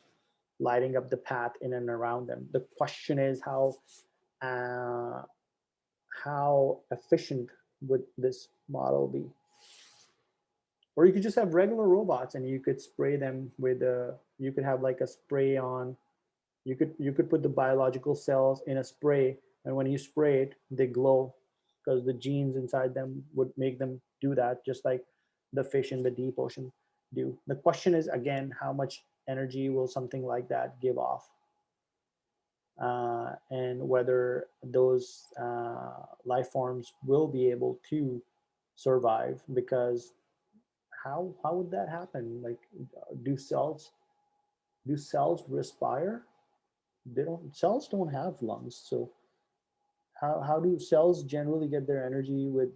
lighting up the path in and around them. The question is uh, how efficient would this model be? Or you could just have regular robots and you could spray them with you could have like a spray on. You could put the biological cells in a spray, and when you spray it, they glow because the genes inside them would make them do that, just like the fish in the deep ocean do. The question is again, how much energy will something like that give off? And whether those life forms will be able to survive, because how would that happen? Like, do cells respire? They don't. Cells don't have lungs, so how do cells generally get their energy with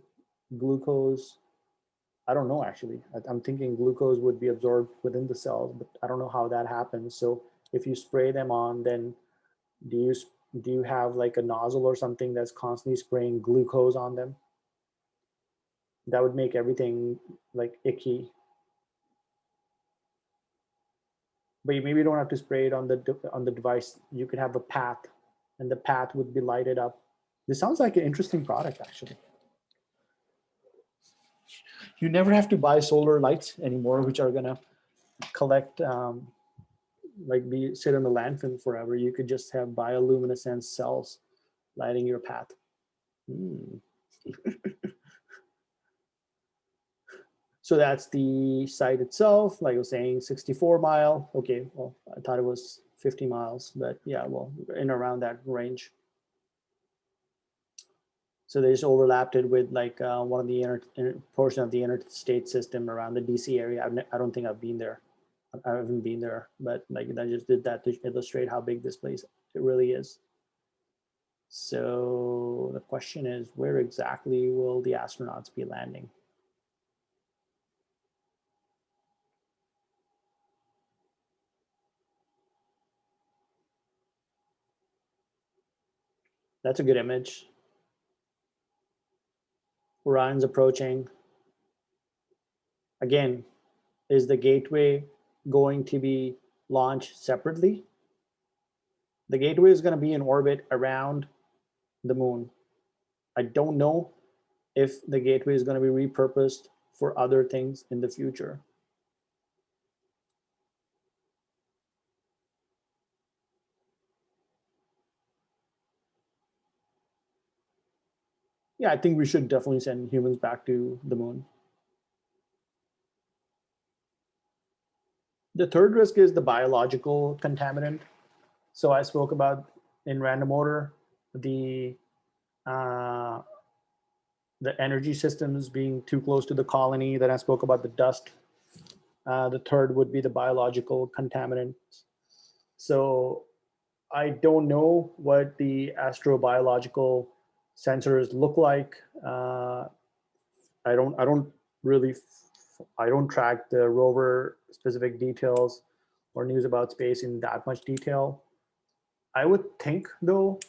glucose? I don't know actually. I'm thinking glucose would be absorbed within the cells, but I don't know how that happens. So if you spray them on, then do you do you have like a nozzle or something that's constantly spraying glucose on them? That would make everything like icky. But you maybe don't have to spray it on the device. You could have a path, and the path would be lighted up. This sounds like an interesting product, actually. You never have to buy solar lights anymore, which are gonna collect like be sit in the landfill forever. You could just have bioluminescence cells lighting your path. Hmm. So that's the site itself. Like I was saying, 64-mile. Okay, well, I thought it was 50 miles, but yeah, well, in around that range. So they just overlapped it with like one of the inner portion of the interstate system around the DC area. I don't think I've been there. I haven't been there, but like I just did that to illustrate how big this place it really is. So the question is, where exactly will the astronauts be landing? That's a good image. Orion's approaching. Again, is the gateway going to be launched separately? The gateway is going to be in orbit around the moon. I don't know if the gateway is going to be repurposed for other things in the future. Yeah, I think we should definitely send humans back to the moon. The third risk is the biological contaminant. So I spoke about in random order uh, the energy systems being too close to the colony. Then I spoke about the dust. The third would be the biological contaminant. So I don't know what the astrobiological sensors look like. I don't really I don't track the rover specific details or news about space in that much detail. I would think though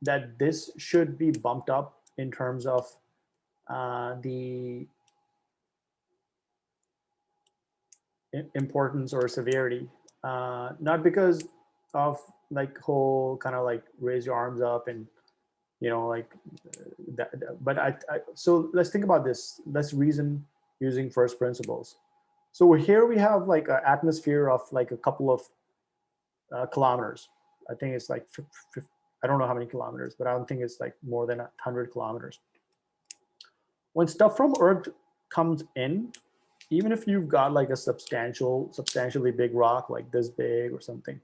that this should be bumped up in terms of the importance or severity, not because of like whole kind of like raise your arms up and you know, like but so let's think about this. Let's reason using first principles. So here we have like an atmosphere of like a couple of kilometers. I think it's like, I don't know how many kilometers, but I don't think it's like more than 100 kilometers. When stuff from Earth comes in, even if you've got like a substantially big rock, like this big or something,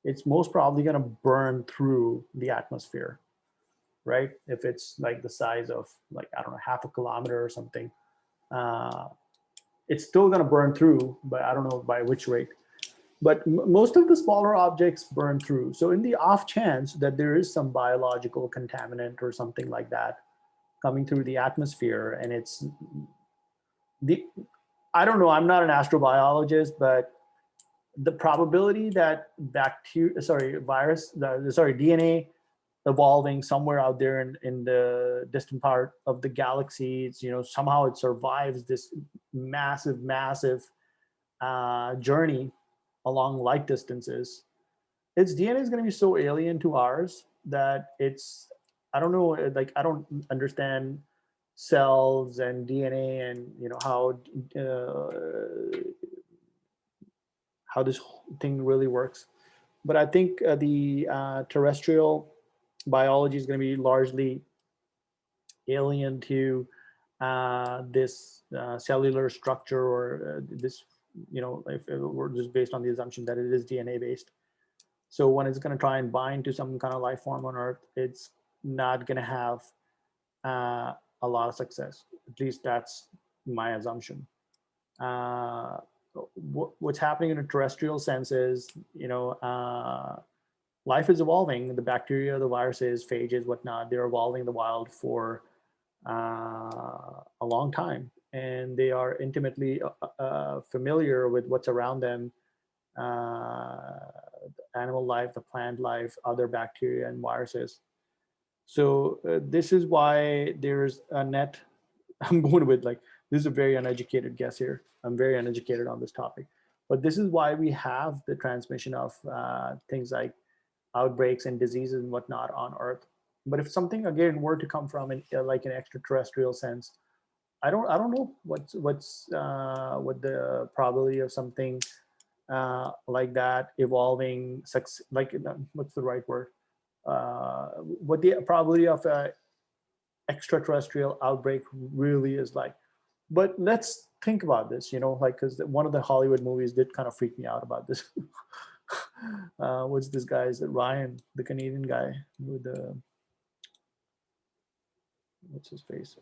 it's most probably going to burn through the atmosphere, right? If it's like the size of like, I don't know, half a kilometer or something, it's still going to burn through, but I don't know by which rate. But most of the smaller objects burn through. So in the off chance that there is some biological contaminant or something like that coming through the atmosphere, and it's the, I don't know, I'm not an astrobiologist, but the probability that DNA evolving somewhere out there in the distant part of the galaxy, it's, you know, somehow it survives this massive journey along light distances, its DNA is going to be so alien to ours that it's, I don't know, like I don't understand cells and DNA and, you know, how this thing really works. But I think the terrestrial biology is going to be largely alien to this cellular structure, or this, you know, if we're just based on the assumption that it is DNA based. So when it's going to try and bind to some kind of life form on Earth, it's not going to have a lot of success. At least that's my assumption. What's happening in a terrestrial sense is, you know, life is evolving. The bacteria, the viruses, phages, whatnot, they're evolving in the wild for a long time, and they are intimately familiar with what's around them, animal life, the plant life, other bacteria and viruses. So this is why there's a net. I'm going with like, this is a very uneducated guess here. I'm very uneducated on this topic, but this is why we have the transmission of things like outbreaks and diseases and whatnot on Earth. But if something again were to come from like an extraterrestrial sense, I don't know what the probability of something like that evolving, like, what's the right word? What the probability of a extraterrestrial outbreak really is like. But let's think about this, you know, like, because one of the Hollywood movies did kind of freak me out about this. What's this guy? Is it Ryan, the Canadian guy with the, what's his face?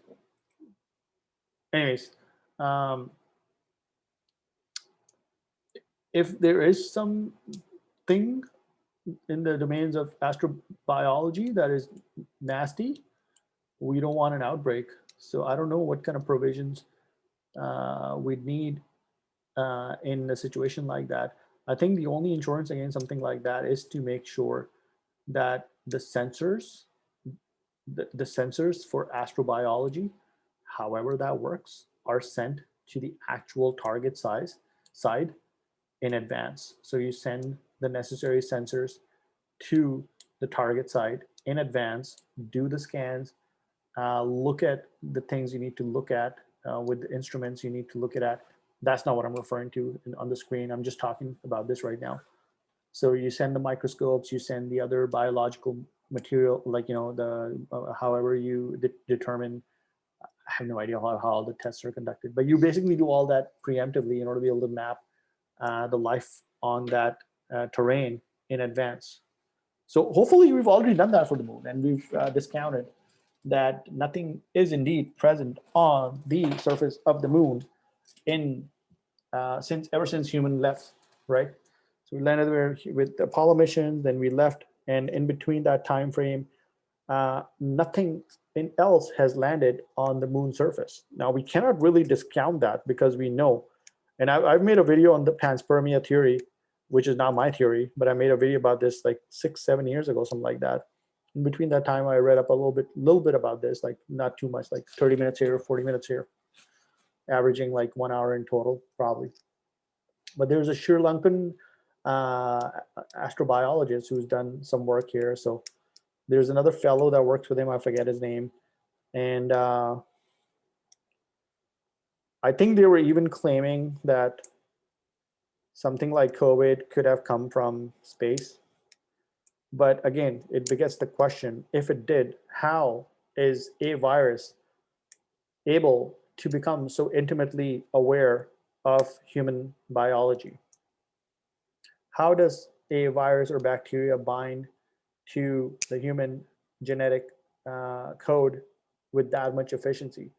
Anyways, um, if there is something in the domains of astrobiology that is nasty, we don't want an outbreak. So I don't know what kind of provisions we'd need in a situation like that. I think the only insurance against something like that is to make sure that the sensors, the sensors for astrobiology, however that works, are sent to the actual target side in advance. So you send the necessary sensors to the target site in advance, do the scans, look at the things you need to look at with the instruments you need to look at. That's not what I'm referring to on the screen. I'm just talking about this right now. So you send the microscopes, you send the other biological material, like, you know, the however you determine, I have no idea how the tests are conducted, but you basically do all that preemptively in order to be able to map the life on that terrain in advance. So hopefully we've already done that for the moon, and we've discounted that nothing is indeed present on the surface of the moon in ever since human left, right? So we landed there with the Apollo mission, then we left, and in between that time frame, nothing else has landed on the moon surface. Now we cannot really discount that because we know, and I've made a video on the panspermia theory, which is not my theory, but I made a video about this like 6-7 years ago, something like that. In between that time, I read up a little bit about this, like not too much, like 30 minutes here, 40 minutes here, averaging like 1 hour in total, probably. But there's a Sri Lankan astrobiologist who's done some work here. So There's another fellow that works with him. I forget his name. And I think they were even claiming that something like COVID could have come from space. But again, it begets the question, if it did, how is a virus able to become so intimately aware of human biology? How does a virus or bacteria bind to the human genetic code with that much efficiency?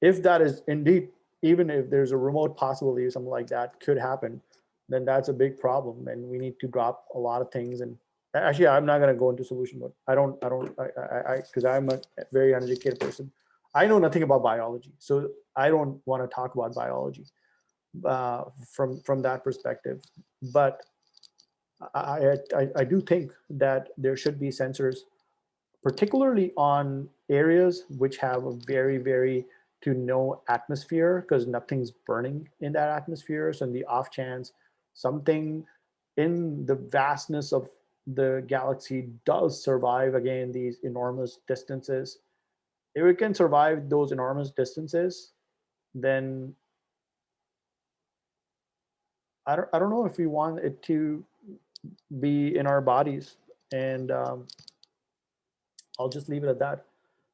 If that is indeed, even if there's a remote possibility something like that could happen, then that's a big problem, and we need to drop a lot of things. And actually, I'm not going to go into solution mode. Because I'm a very uneducated person. I know nothing about biology, so I don't want to talk about biology from that perspective. But I do think that there should be sensors, particularly on areas which have a very, very to no atmosphere, because nothing's burning in that atmosphere. So in the off chance something in the vastness of the galaxy does survive, again, these enormous distances, if it can survive those enormous distances, then I don't know if we want it to be in our bodies. And I'll just leave it at that.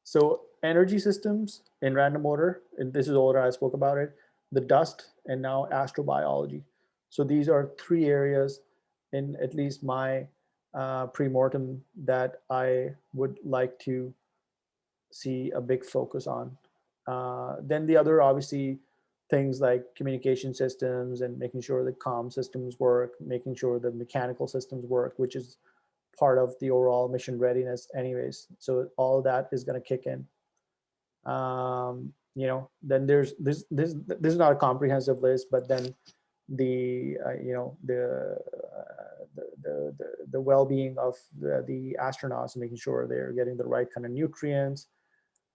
So energy systems in random order, and this is order I spoke about it, the dust, and now astrobiology. So these are three areas in at least my pre-mortem that I would like to see a big focus on. Then the other, obviously, things like communication systems and making sure the comm systems work, making sure the mechanical systems work, which is part of the overall mission readiness anyways. So all that is going to kick in. Then there's this is not a comprehensive list, but then the the well-being of the astronauts, making sure they're getting the right kind of nutrients.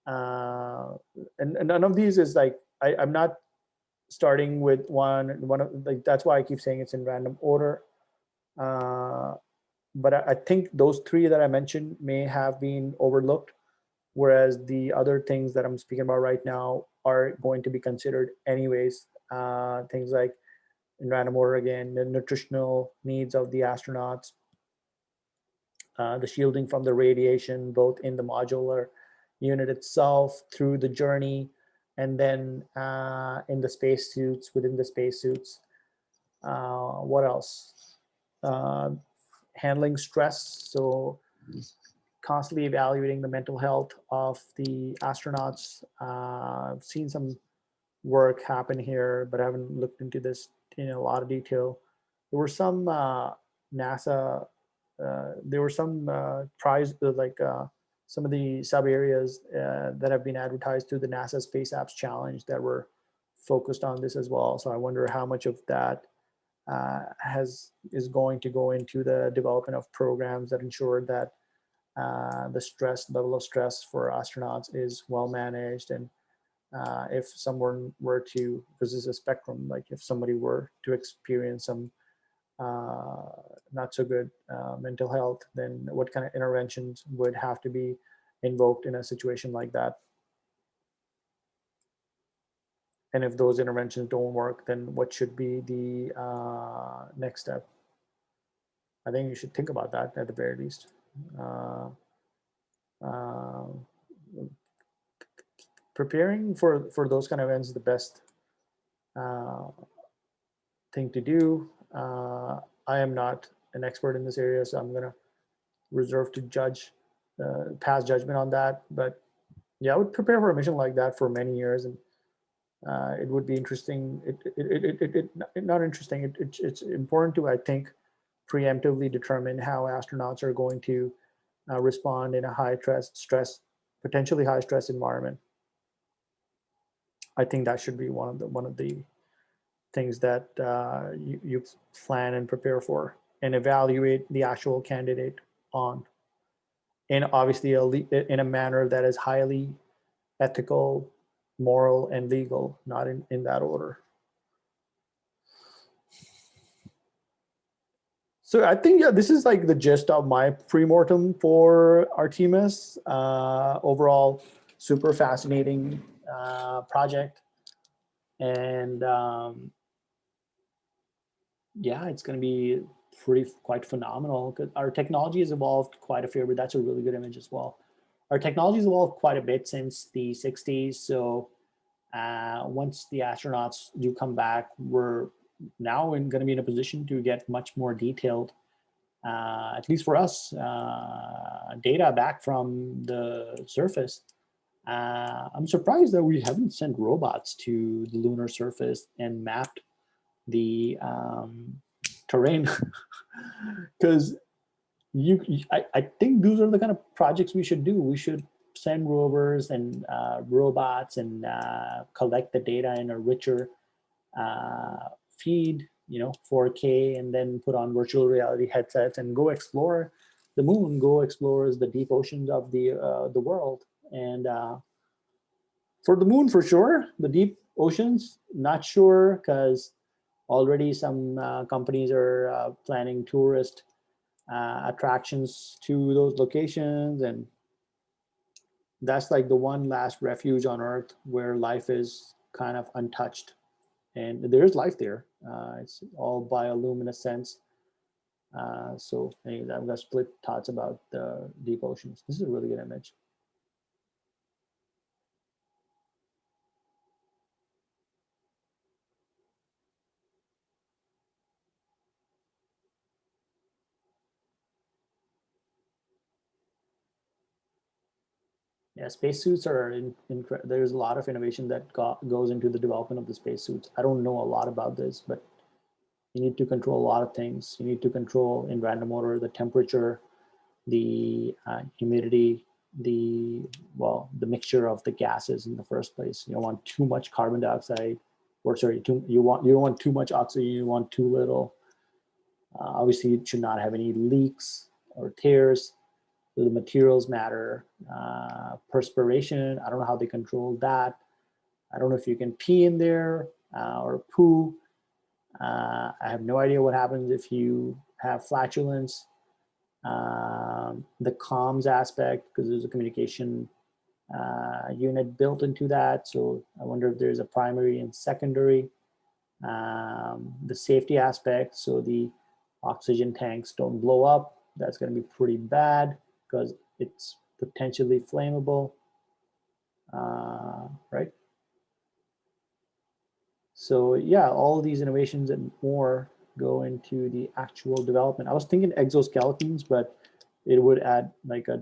And none of these is like, I'm not starting with one of, like, that's why I keep saying it's in random order. But I think those three that I mentioned may have been overlooked, whereas the other things that I'm speaking about right now are going to be considered anyways. Things like, in random order again, the nutritional needs of the astronauts, the shielding from the radiation, both in the modular unit itself, through the journey, and then in the spacesuits, within the spacesuits. What else? Handling stress. So constantly evaluating the mental health of the astronauts. I've seen some work happen here, but I haven't looked into this in a lot of detail. There were some NASA, there were some some of the sub areas that have been advertised through the NASA Space Apps Challenge that were focused on this as well. So I wonder how much of that is going to go into the development of programs that ensure that the level of stress for astronauts is well managed. And if someone were to, because this is a spectrum, like if somebody were to experience some not so good mental health, then what kind of interventions would have to be invoked in a situation like that? And if those interventions don't work, then what should be the next step? I think you should think about that at the very least. Preparing for those kind of events is the best thing to do. I am not an expert in this area, so I'm going to reserve to pass judgment on that. But yeah, I would prepare for a mission like that for many years, and it would be interesting. Not interesting. It's important to, I think, preemptively determine how astronauts are going to respond in a high stress, potentially high stress environment. I think that should be one of the things that you plan and prepare for and evaluate the actual candidate on, and obviously in a manner that is highly ethical, moral, and legal, not in that order. So I think, yeah, this is like the gist of my pre-mortem for Artemis. Overall, super fascinating project. And yeah, it's going to be quite phenomenal because our technology has evolved quite a fair bit. That's a really good image as well. Our technology has evolved quite a bit since the 60s. So once the astronauts do come back, we're now going to be in a position to get much more detailed, at least for us, data back from the surface. I'm surprised that we haven't sent robots to the lunar surface and mapped the terrain, because I think those are the kind of projects we should do. We should send rovers and robots and collect the data in a richer feed, 4K, and then put on virtual reality headsets and go explore the moon, go explore the deep oceans of the world. And for the moon, for sure, the deep oceans, not sure, because already some companies are planning tourist attractions to those locations, and that's like the one last refuge on Earth where life is kind of untouched, and there is life there. It's all bioluminescence. So anyways, I've got split thoughts about the deep oceans. This is a really good image. Yeah, spacesuits are there's a lot of innovation that goes into the development of the spacesuits. I don't know a lot about this, but you need to control a lot of things. You need to control in random order the temperature, the humidity, the mixture of the gases in the first place. You don't want too much carbon dioxide, or sorry, you don't want too much oxygen. You want too little. Obviously, it should not have any leaks or tears. So the materials matter. Perspiration, I don't know how they control that. I don't know if you can pee in there or poo. I have no idea what happens if you have flatulence. The comms aspect, because there's a communication unit built into that. So I wonder if there's a primary and secondary. The safety aspect, so the oxygen tanks don't blow up. That's going to be pretty bad because it's potentially flammable, right? So yeah, all these innovations and more go into the actual development. I was thinking exoskeletons, but it would add like a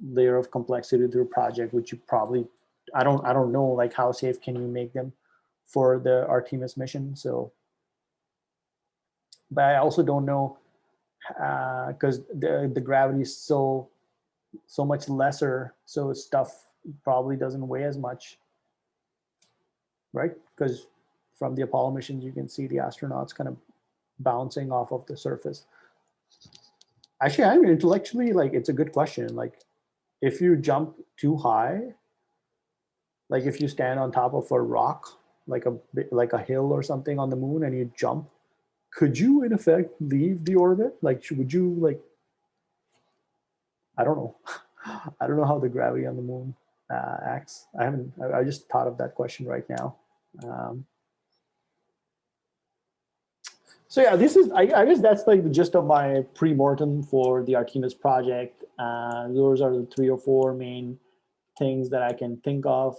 layer of complexity to the project, which you probably, I don't know, like how safe can you make them for the Artemis mission. So, but I also don't know, because the gravity is so much lesser, so stuff probably doesn't weigh as much, right? Because from the Apollo missions, you can see the astronauts kind of bouncing off of the surface. Actually, I'm intellectually, like, it's a good question. Like, if you jump too high, like if you stand on top of a rock, like a hill or something on the moon, and you jump, could you in effect leave the orbit? Like, would you, like, I don't know. I don't know how the gravity on the moon acts. I just thought of that question right now. Um, so yeah, this is, I guess that's like the gist of my pre-mortem for the Artemis project. Those are the 3 or 4 main things that I can think of,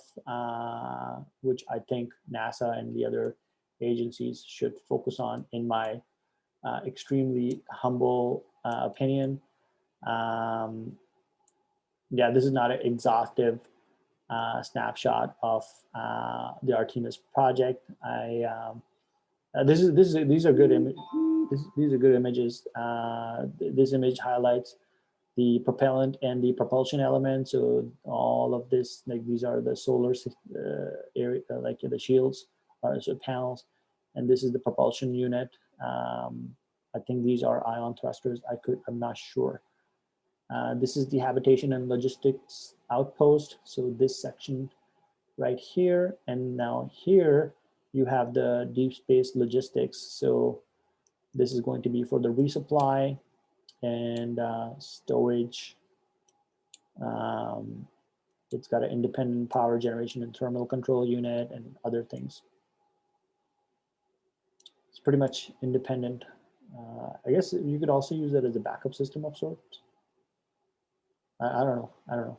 which I think NASA and the other agencies should focus on, in my extremely humble opinion. Um, yeah, this is not an exhaustive snapshot of the Artemis project. These are good these are good images. This image highlights the propellant and the propulsion element. So all of this, like, these are the solar area, like the shields, so panels, and this is the propulsion unit. I think these are ion thrusters. I'm not sure. This is the habitation and logistics outpost. So this section right here, and now here you have the deep space logistics. So This is going to be for the resupply and storage. It's got an independent power generation and thermal control unit and other things. It's pretty much independent. I guess you could also use it as a backup system of sorts. I don't know. I don't know.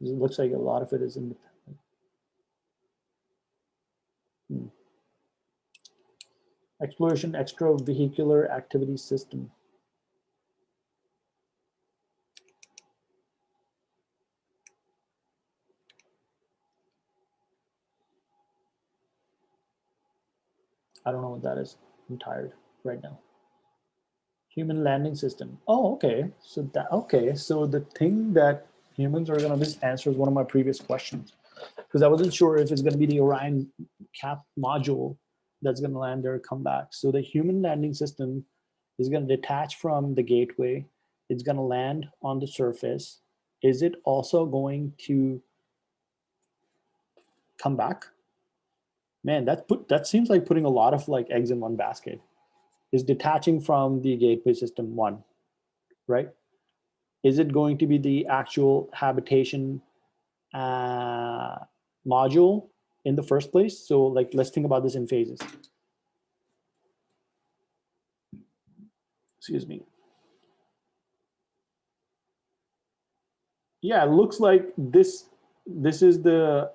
It looks like a lot of it is independent. Exploration extravehicular activity system. I don't know what that is. I'm tired right now. Human landing system. Oh, okay. So that, okay. So the thing that humans are gonna, this answers one of my previous questions, because I wasn't sure if it's gonna be the Orion cap module that's gonna land there, come back. So the human landing system is gonna detach from the gateway. It's gonna land on the surface. Is it also going to come back? Man, that seems like putting a lot of like eggs in one basket. Is detaching from the gateway system one, right? Is it going to be the actual habitation module in the first place? So like, let's think about this in phases. Excuse me. Yeah, it looks like this is the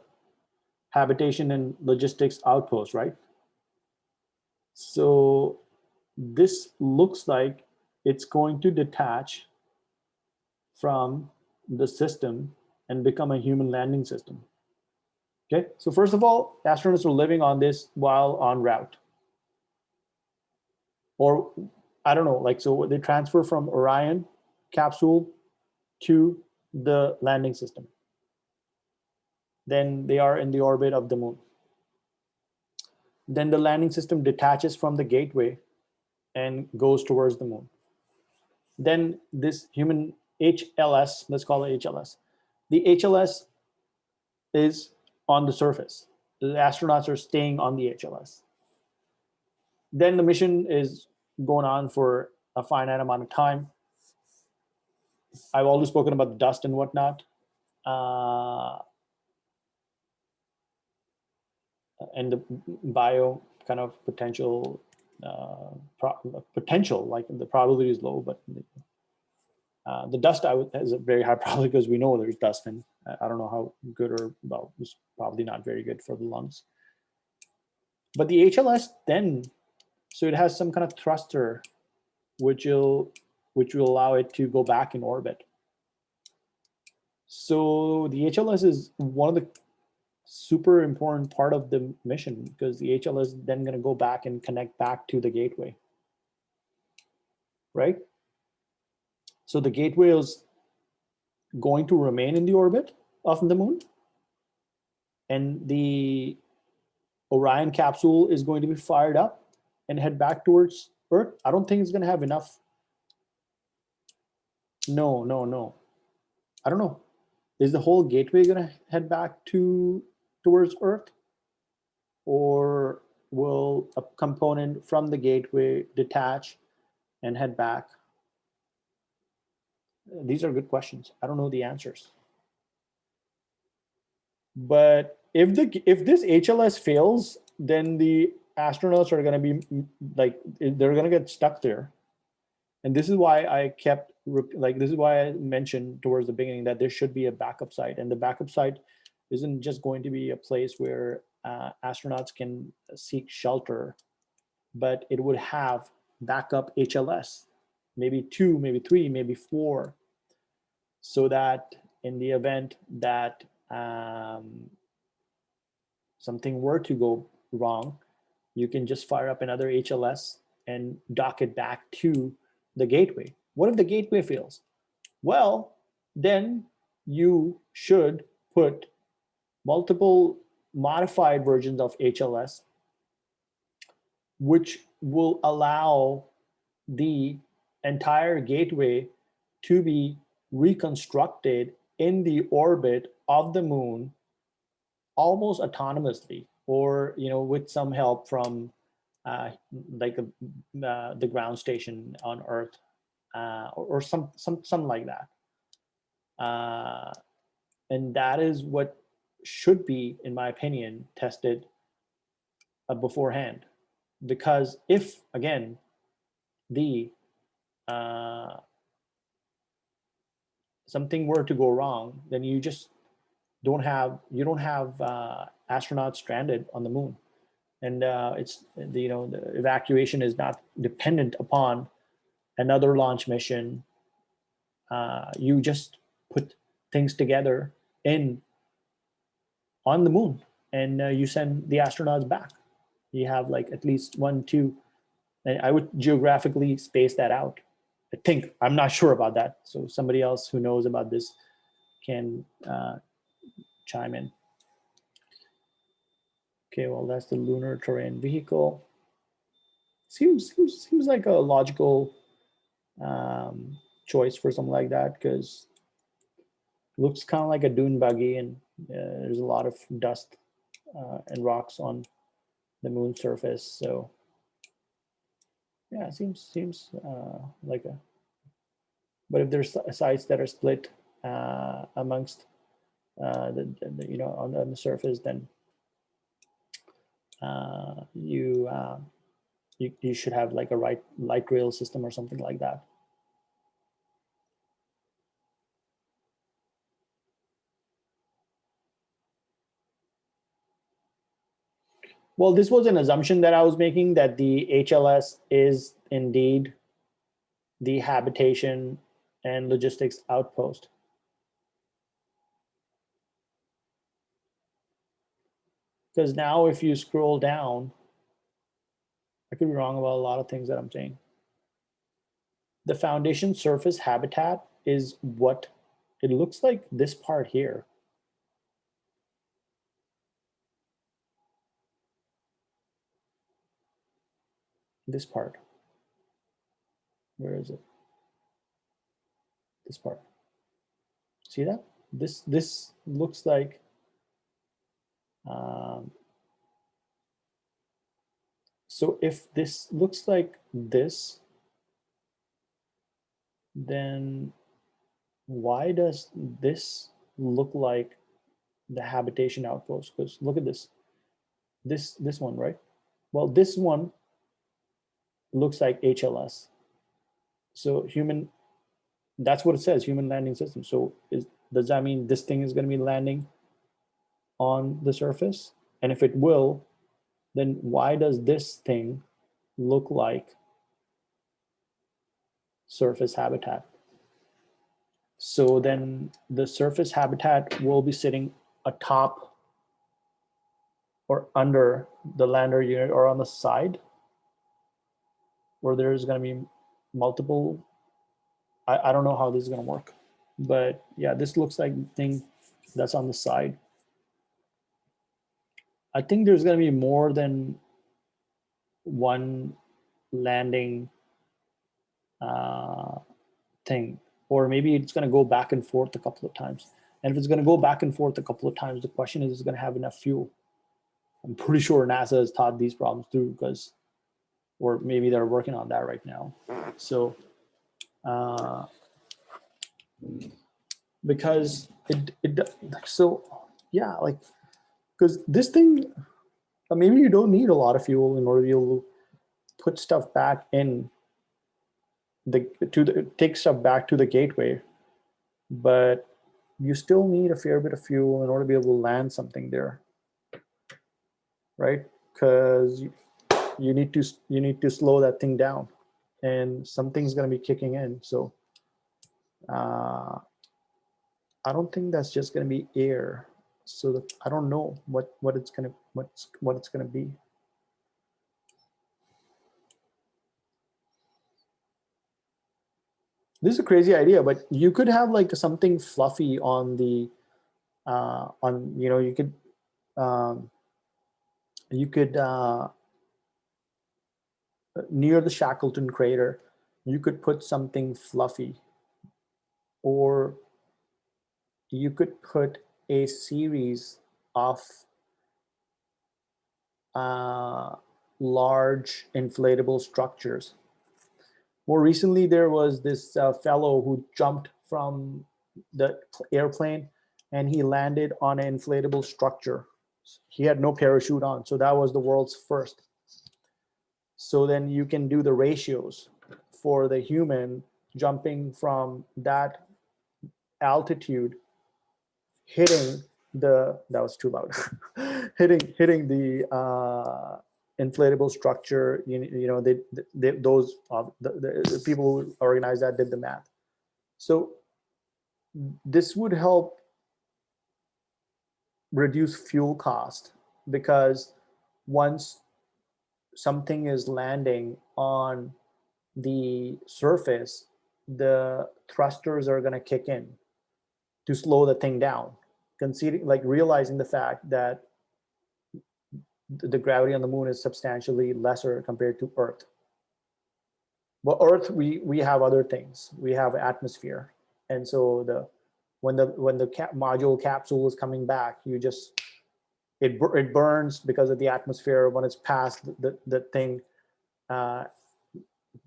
habitation and logistics outpost, right? So this looks like it's going to detach from the system and become a human landing system. Okay, so first of all, astronauts are living on this while en route. Or I don't know, like, so they transfer from Orion capsule to the landing system. Then they are in the orbit of the moon. Then the landing system detaches from the gateway and goes towards the moon. Then this human HLS, let's call it HLS. The HLS is on the surface. The astronauts are staying on the HLS. Then the mission is going on for a finite amount of time. I've always spoken about the dust and whatnot. And the bio kind of potential, like the probability is low, but the dust has a very high probability because we know there's dust, and I don't know how good or, well, it's probably not very good for the lungs. But the HLS then, so it has some kind of thruster which will allow it to go back in orbit. So the HLS is one of the super important part of the mission, because the HLS is then going to go back and connect back to the gateway, right? So the gateway is going to remain in the orbit of the moon, and the Orion capsule is going to be fired up and head back towards Earth. I don't think it's going to have enough. No. I don't know. Is the whole gateway going to head back towards Earth? Or will a component from the gateway detach and head back? These are good questions. I don't know the answers. But if this HLS fails, then the astronauts are going to be like, they're going to get stuck there. And this is why I kept, like, this is why I mentioned towards the beginning that there should be a backup site. And the backup site isn't just going to be a place where astronauts can seek shelter, but it would have backup HLS, maybe 2, maybe 3, maybe 4, so that in the event that something were to go wrong, you can just fire up another HLS and dock it back to the gateway. What if the gateway fails? Well, then you should put multiple modified versions of HLS, which will allow the entire gateway to be reconstructed in the orbit of the moon almost autonomously, or with some help from like the ground station on Earth, or something like that. And that is what should be, in my opinion, tested beforehand. Because if, again, the something were to go wrong, then you just don't have astronauts stranded on the moon, and it's the evacuation is not dependent upon another launch mission. You just put things together in on the moon, and you send the astronauts back. You have like at least 1, 2, and I would geographically space that out. I think, I'm not sure about that, so somebody else who knows about this can chime in. Okay, well, that's the lunar terrain vehicle. Seems like a logical choice for something like that, because it looks kind of like a dune buggy, and there's a lot of dust and rocks on the moon surface. So yeah, it seems like a. But if there's sites that are split amongst on the surface, then you should have like a light rail system or something like that. Well, this was an assumption that I was making, that the HLS is indeed the habitation and logistics outpost. Because now if you scroll down, I could be wrong about a lot of things that I'm saying. The foundation surface habitat is what it looks like, this part here. This part. Where is it? This part. See that? This looks like so if this looks like this, then why does this look like the habitation outpost? Because look at this one, right? Well, this one looks like HLS. So that's what it says, human landing system. So does that mean this thing is going to be landing on the surface? And if it will, then why does this thing look like surface habitat? So then the surface habitat will be sitting atop or under the lander unit, or on the side, where there's going to be multiple. I don't know how this is going to work, but yeah, this looks like the thing that's on the side. I think there's going to be more than one landing thing, or maybe it's going to go back and forth a couple of times. And if it's going to go back and forth a couple of times, the question is it going to have enough fuel? I'm pretty sure NASA has thought these problems through, or maybe they're working on that right now. So because so yeah, like, because this thing, maybe you don't need a lot of fuel in order to be able to put stuff back in take stuff back to the gateway, but you still need a fair bit of fuel in order to be able to land something there, right? Because you need to slow that thing down, and something's going to be kicking in. So I don't think that's just going to be air. So I don't know what it's going to be. This is a crazy idea, but you could have like something fluffy on the you could near the Shackleton crater, you could put something fluffy, or you could put a series of large inflatable structures. More recently, there was this fellow who jumped from the airplane and he landed on an inflatable structure. He had no parachute on, so that was the world's first. So then you can do the ratios for the human jumping from that altitude, hitting the, that was too loud, hitting the inflatable structure. You know, those the people who organized that did the math. So this would help reduce fuel cost, because once something is landing on the surface, the thrusters are going to kick in to slow the thing down, conceding, like realizing the fact that the gravity on the moon is substantially lesser compared to Earth. But Earth, we have other things. We have atmosphere, and so when the module capsule is coming back, you just it burns because of the atmosphere when it's past the thing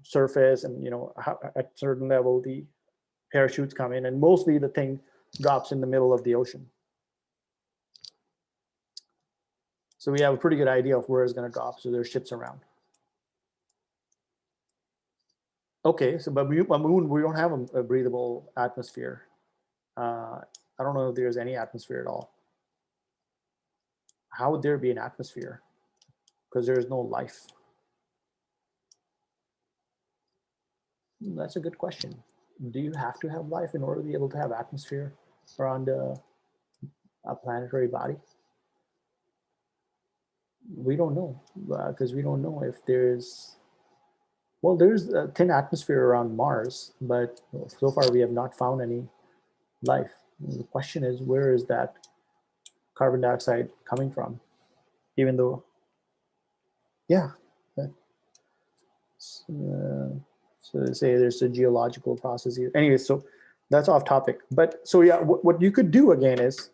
surface, and you know at certain level the parachutes come in, and mostly the thing drops in the middle of the ocean. So we have a pretty good idea of where it's going to drop. So there's ships around. Okay, so but moon, we don't have a breathable atmosphere. I don't know if there's any atmosphere at all. How would there be an atmosphere? Because there is no life. That's a good question. Do you have to have life in order to be able to have atmosphere around a planetary body? We don't know, because we don't know if there's, well, there's a thin atmosphere around Mars, but so far we have not found any life. The question is, where is that carbon dioxide coming from? Even though, yeah. So they say there's a geological process here. Anyway, so that's off topic. But so yeah, what you could do again is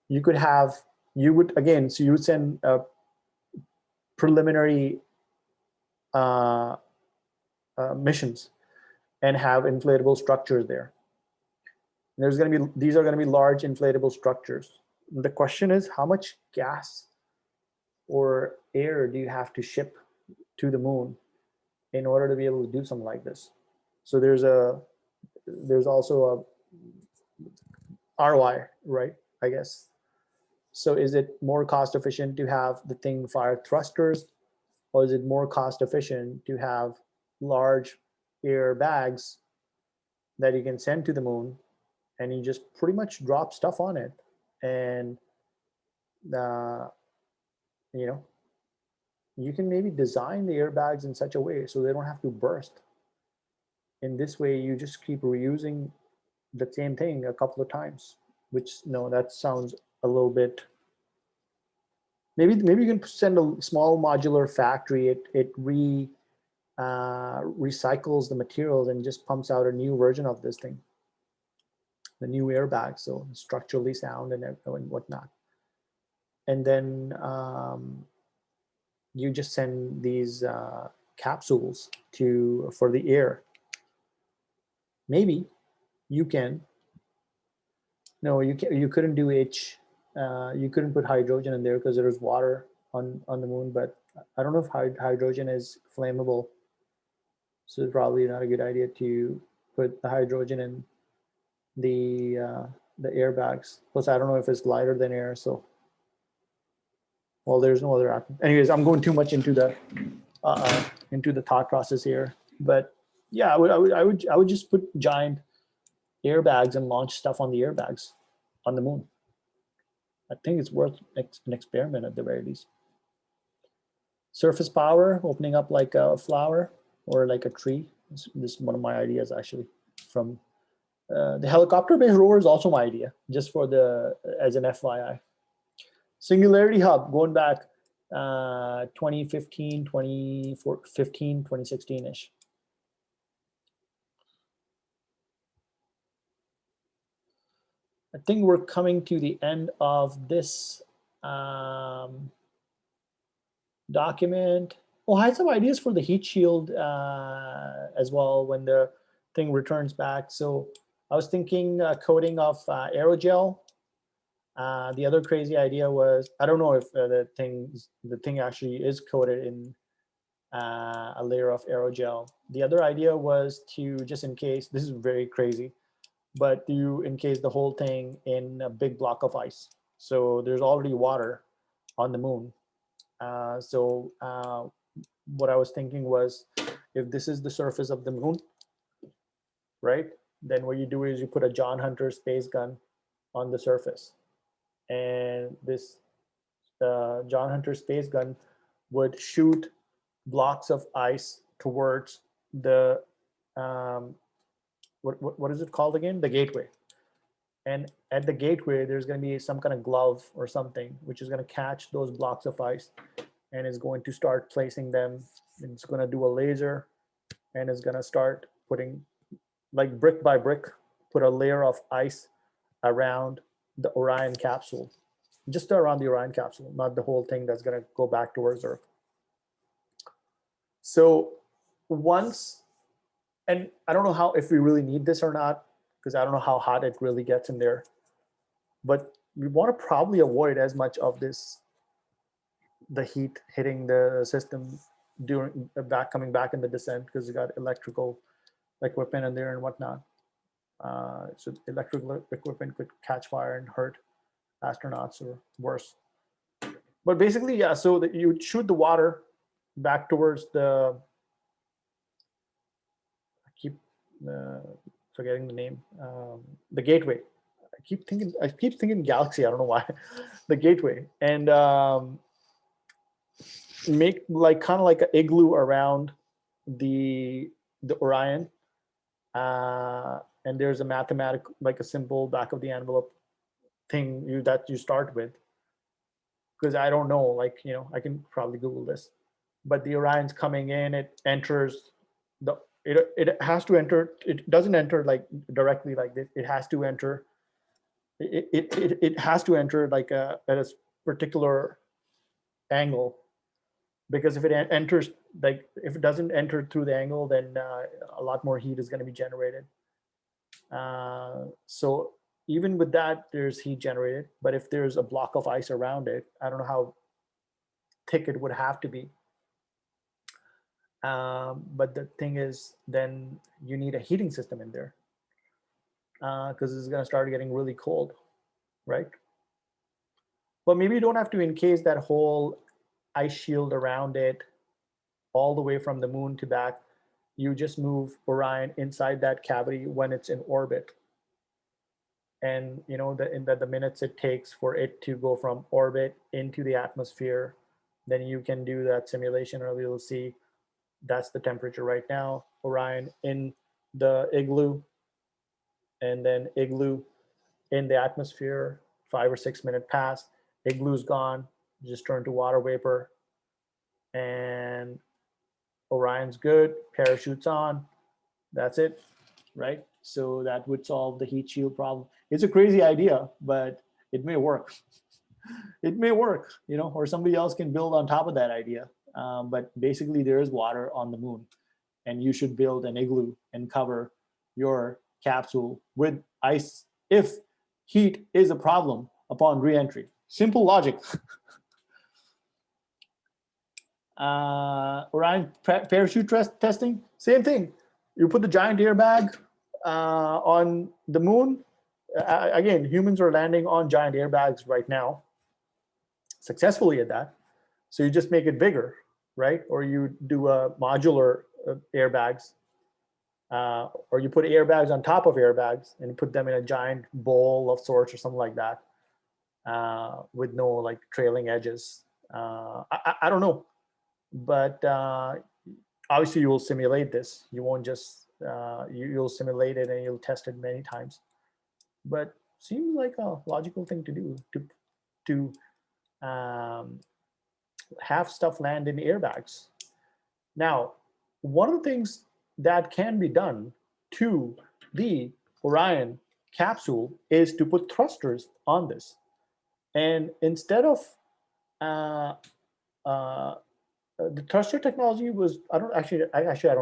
you could have, you would again, so you would send a preliminary missions and have inflatable structures there. There's going to be, these are going to be large inflatable structures. The question is, how much gas or air do you have to ship to the moon in order to be able to do something like this? So there's also a ROI, right? I guess. So is it more cost efficient to have the thing fire thrusters, or is it more cost efficient to have large air bags that you can send to the moon, and you just pretty much drop stuff on it, and you know, you can maybe design the airbags in such a way so they don't have to burst. In this way, you just keep reusing the same thing a couple of times, which, no, that sounds a little bit, maybe you can send a small modular factory, it recycles the materials and just pumps out a new version of this thing, the new airbag, so structurally sound and whatnot. And then you just send these capsules for the air. Maybe you can. No, you couldn't do H. You couldn't put hydrogen in there because there was water on the moon. But I don't know if hydrogen is flammable, so it's probably not a good idea to put the hydrogen in the airbags. Plus, I don't know if it's lighter than air. So, well, there's no other. Anyways, I'm going too much into the thought process here. But yeah, I would just put giant airbags and launch stuff on the airbags on the moon. I think it's worth an experiment at the very least. Surface power, opening up like a flower or like a tree. This is one of my ideas actually. From the helicopter-based rover is also my idea, just for as an FYI. Singularity Hub, going back 2015, 2015, 2016-ish. I think we're coming to the end of this document. Oh, I had some ideas for the heat shield as well when the thing returns back. So I was thinking coating of aerogel. The other crazy idea was, I don't know if the thing actually is coated in a layer of aerogel. The other idea was to, just in case, this is very crazy, but you encase the whole thing in a big block of ice. So there's already water on the moon. What I was thinking was, if this is the surface of the moon, right, then what you do is you put a John Hunter space gun on the surface. And this John Hunter space gun would shoot blocks of ice towards the, what is it called again? The gateway. And at the gateway, there's going to be some kind of glove or something, which is going to catch those blocks of ice and is going to start placing them. And it's going to do a laser and is going to start putting, like brick by brick, put a layer of ice around the Orion capsule, just around the Orion capsule, not the whole thing that's going to go back towards Earth. So once, and I don't know how, if we really need this or not, because I don't know how hot it really gets in there, but we want to probably avoid as much of this, the heat hitting the system during coming back in the descent, because you got electrical equipment in there and whatnot. So electrical equipment could catch fire and hurt astronauts or worse. But basically, yeah, so that you would shoot the water back towards the, I keep forgetting the name, the gateway. I keep thinking galaxy, I don't know why. The gateway. And make like kind of like an igloo around the Orion. And there's a mathematic, like a simple back of the envelope thing that you start with. Because I don't know, like, I can probably Google this. But the Orion's coming in, it enters the, it has to enter, it doesn't enter like directly like this. It has to enter, it has to enter like at a particular angle. Because if it enters, like if it doesn't enter through the angle, then a lot more heat is going to be generated. So even with that, there's heat generated. But if there's a block of ice around it, I don't know how thick it would have to be. But the thing is, then you need a heating system in there, because it's going to start getting really cold, right? But maybe you don't have to encase that whole ice shield around it all the way from the moon to back. You just move Orion inside that cavity when it's in orbit. And the minutes it takes for it to go from orbit into the atmosphere, then you can do that simulation, or you'll see that's the temperature right now. Orion in the igloo, and then igloo in the atmosphere, 5 or 6 minutes pass, igloo's gone, just turn to water vapor, and Orion's good, parachutes on, that's it, right? So that would solve the heat shield problem. It's a crazy idea, but it may work. It may work, or somebody else can build on top of that idea. But basically there is water on the moon, and you should build an igloo and cover your capsule with ice if heat is a problem upon re-entry. Simple logic. Orion parachute testing, same thing. You put the giant airbag on the moon. Again, humans are landing on giant airbags right now, successfully at that. So you just make it bigger, right? Or you do a modular airbags, or you put airbags on top of airbags and you put them in a giant bowl of sorts or something like that, with no like trailing edges. I don't know, but obviously you will simulate this. You won't just you'll simulate it and you'll test it many times. But seems like a logical thing to do, to have stuff land in airbags. Now, one of the things that can be done to the Orion capsule is to put thrusters on this. And instead of the thruster technology was, I don't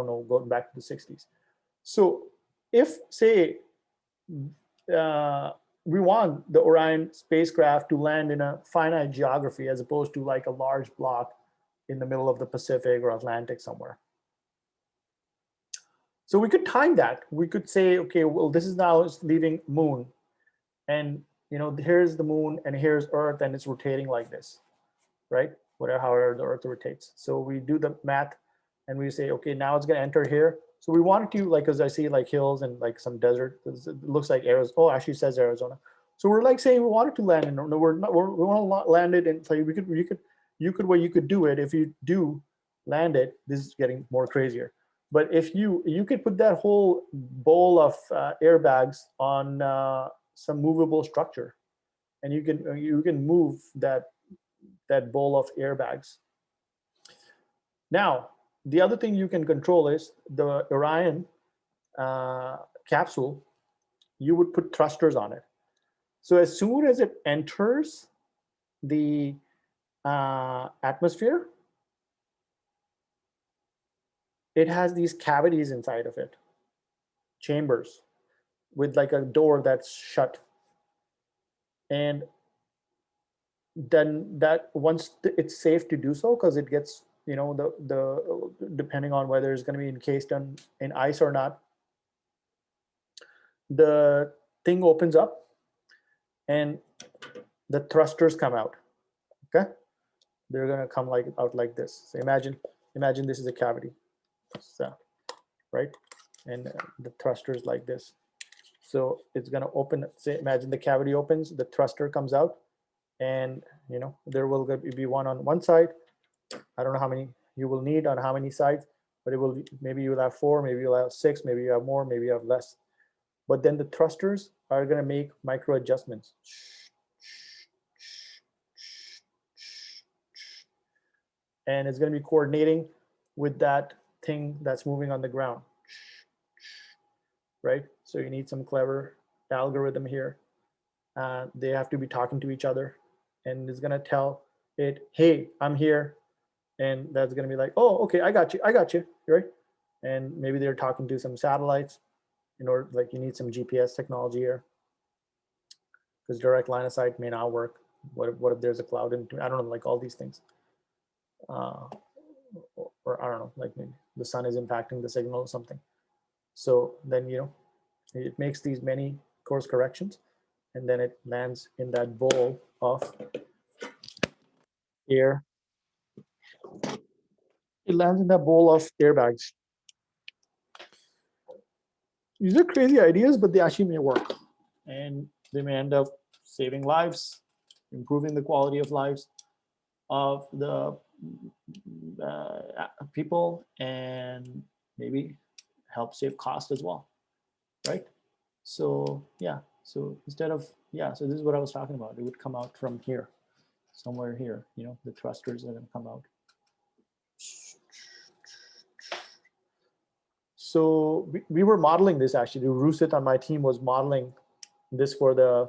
know, going back to the 60s. So if, say, we want the Orion spacecraft to land in a finite geography as opposed to like a large block in the middle of the Pacific or Atlantic somewhere. So we could time that. We could say, okay, well, this is now leaving moon, and here's the moon, and here's Earth, and it's rotating like this, right? However the Earth rotates. So we do the math, and we say, okay, now it's going to enter here. So we wanted to, like, because I see like hills and like some desert. It looks like Arizona. Oh, actually, it says Arizona. So we're like saying we wanted to land in. No, we want to land it in. So what you could do it if you do land it. This is getting more crazier. But if you could put that whole bowl of airbags on some movable structure, and you can move that bowl of airbags. Now, the other thing you can control is the Orion capsule. You would put thrusters on it. So as soon as it enters the atmosphere, it has these cavities inside of it, chambers, with like a door that's shut. And then that once it's safe to do so, because it gets, the depending on whether it's going to be encased in ice or not, the thing opens up and the thrusters come out. Okay, they're going to come out like this. So imagine this is a cavity, so, right, and the thrusters like this. So it's going to open. Say, imagine the cavity opens, the thruster comes out, and there will be one on one side. I don't know how many you will need on how many sides, but maybe you will have 4, maybe you'll have 6, maybe you have more, maybe you have less. But then the thrusters are going to make micro adjustments. And it's going to be coordinating with that thing that's moving on the ground. Right? So you need some clever algorithm here. They have to be talking to each other, and it's going to tell it, hey, I'm here. And that's going to be like, oh, okay, I got you, right? And maybe they're talking to some satellites, in order, like, you need some GPS technology here, because direct line of sight may not work. What if there's a cloud in between? I don't know, like all these things. Or I don't know, like maybe the sun is impacting the signal or something. So then, it makes these many course corrections, and then it lands in that bowl of air. It lands in that bowl of airbags. These are crazy ideas, but they actually may work, and they may end up saving lives, improving the quality of lives of the people, and maybe help save cost as well, right? So yeah, so instead of, so this is what I was talking about. It would come out from here, somewhere here, the thrusters are going to come out. So we were modeling this, actually. Rusit on my team was modeling this for the,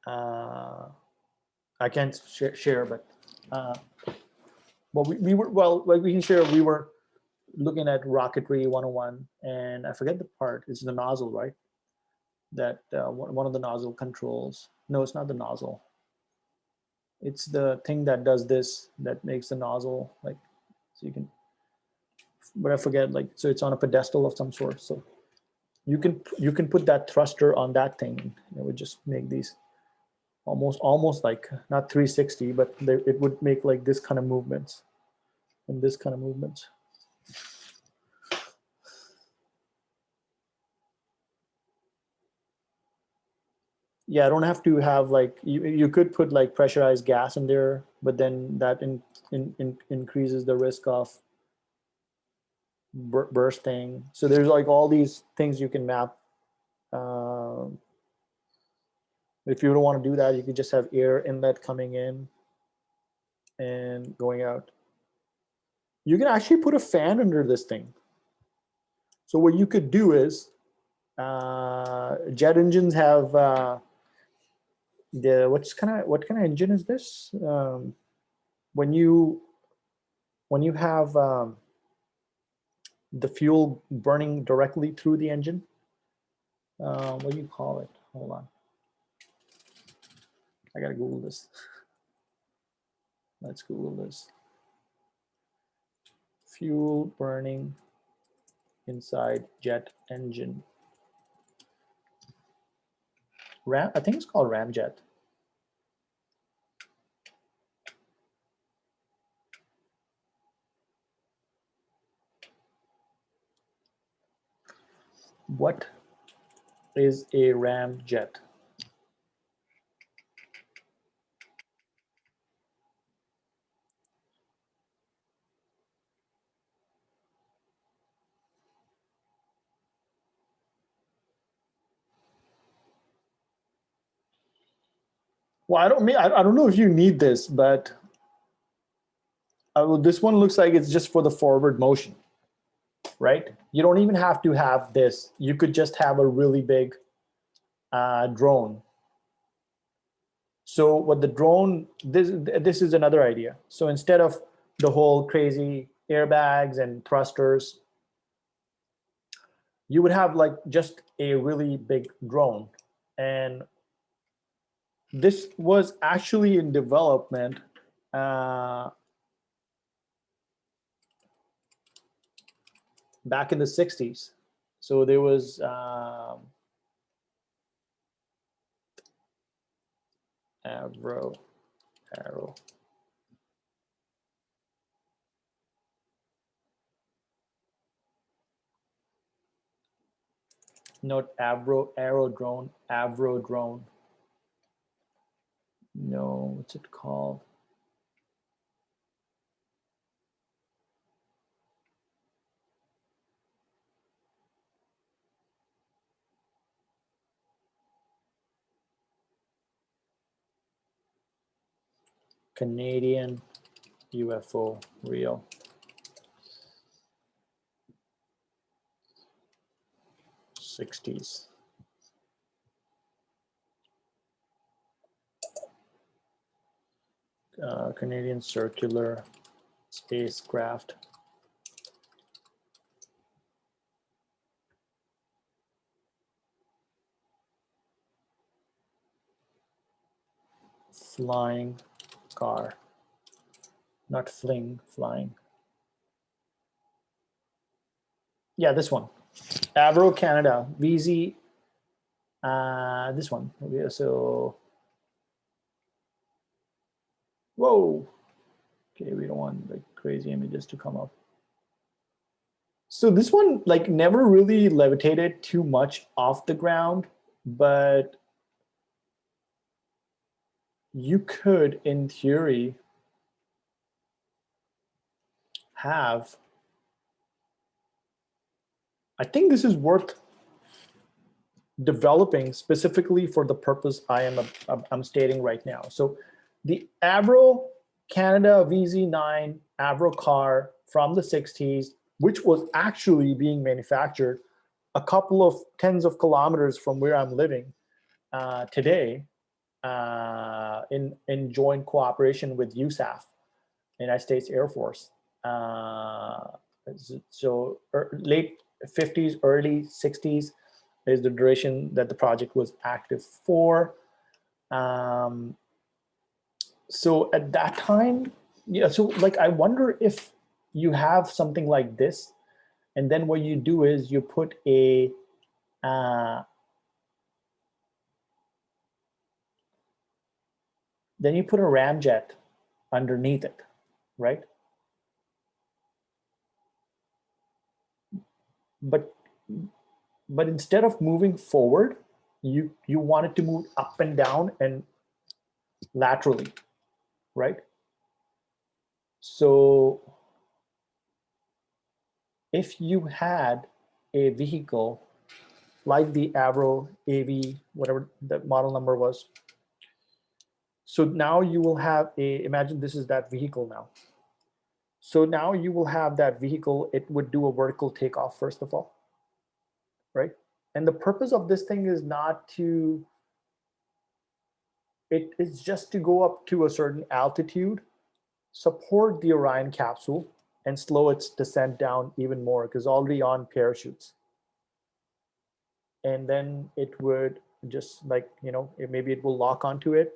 I can't share, but we were, well, like we can share, we were looking at rocketry 101, and I forget the part. It's the nozzle, right? That one of the nozzle controls. No, it's not the nozzle. It's the thing that does this, that makes the nozzle, like, so you can, but I forget, like, so it's on a pedestal of some sort. So you can put that thruster on that thing. It would just make these almost like, not 360, but it would make like this kind of movements and this kind of movements. Yeah, I don't have to have like, you could put like pressurized gas in there, but then that increases the risk of bursting. So there's like all these things you can map. If you don't want to do that, you could just have air inlet coming in and going out. You can actually put a fan under this thing. So what you could do is, jet engines have what kind of engine is this? when you have the fuel burning directly through the engine, what do you call it? Hold on. I gotta Google this. Let's Google this. Fuel burning inside jet engine. I think it's called ramjet. What is a ramjet? Well, I don't know if you need this, but this one looks like it's just for the forward motion, right? You don't even have to have this. You could just have a really big drone. So what the drone, this is another idea. So instead of the whole crazy airbags and thrusters, you would have like just a really big drone. And this was actually in development back in the 60s. So there was Arrow. Not Arrow drone, Avro drone. No, what's it called? Canadian UFO real. '60s. Canadian circular spacecraft. Flying car. Not fling, flying. Yeah, this one. Avro Canada, VZ. This one. Okay, so, whoa. Okay, we don't want like crazy images to come up. So this one like never really levitated too much off the ground, but you could, in theory, have, I think this is worth developing specifically for the purpose I'm stating right now. So the Avro Canada VZ9 Avro car from the 60s, which was actually being manufactured a couple of tens of kilometers from where I'm living today, in joint cooperation with USAF, United States Air Force. So late 50s, early 60s is the duration that the project was active for. So at that time, yeah, so like I wonder if you have something like this, and then what you do is you put a then you put a ramjet underneath it, right? But instead of moving forward, you want it to move up and down and laterally, right? So if you had a vehicle like the Avro AV, whatever the model number was, so now you will have imagine this is that vehicle now. So now you will have that vehicle, it would do a vertical takeoff first of all, right? And the purpose of this thing is not to, it is just to go up to a certain altitude support the Orion capsule and slow its descent down even more because already on parachutes. And then it would just like, maybe it will lock onto it,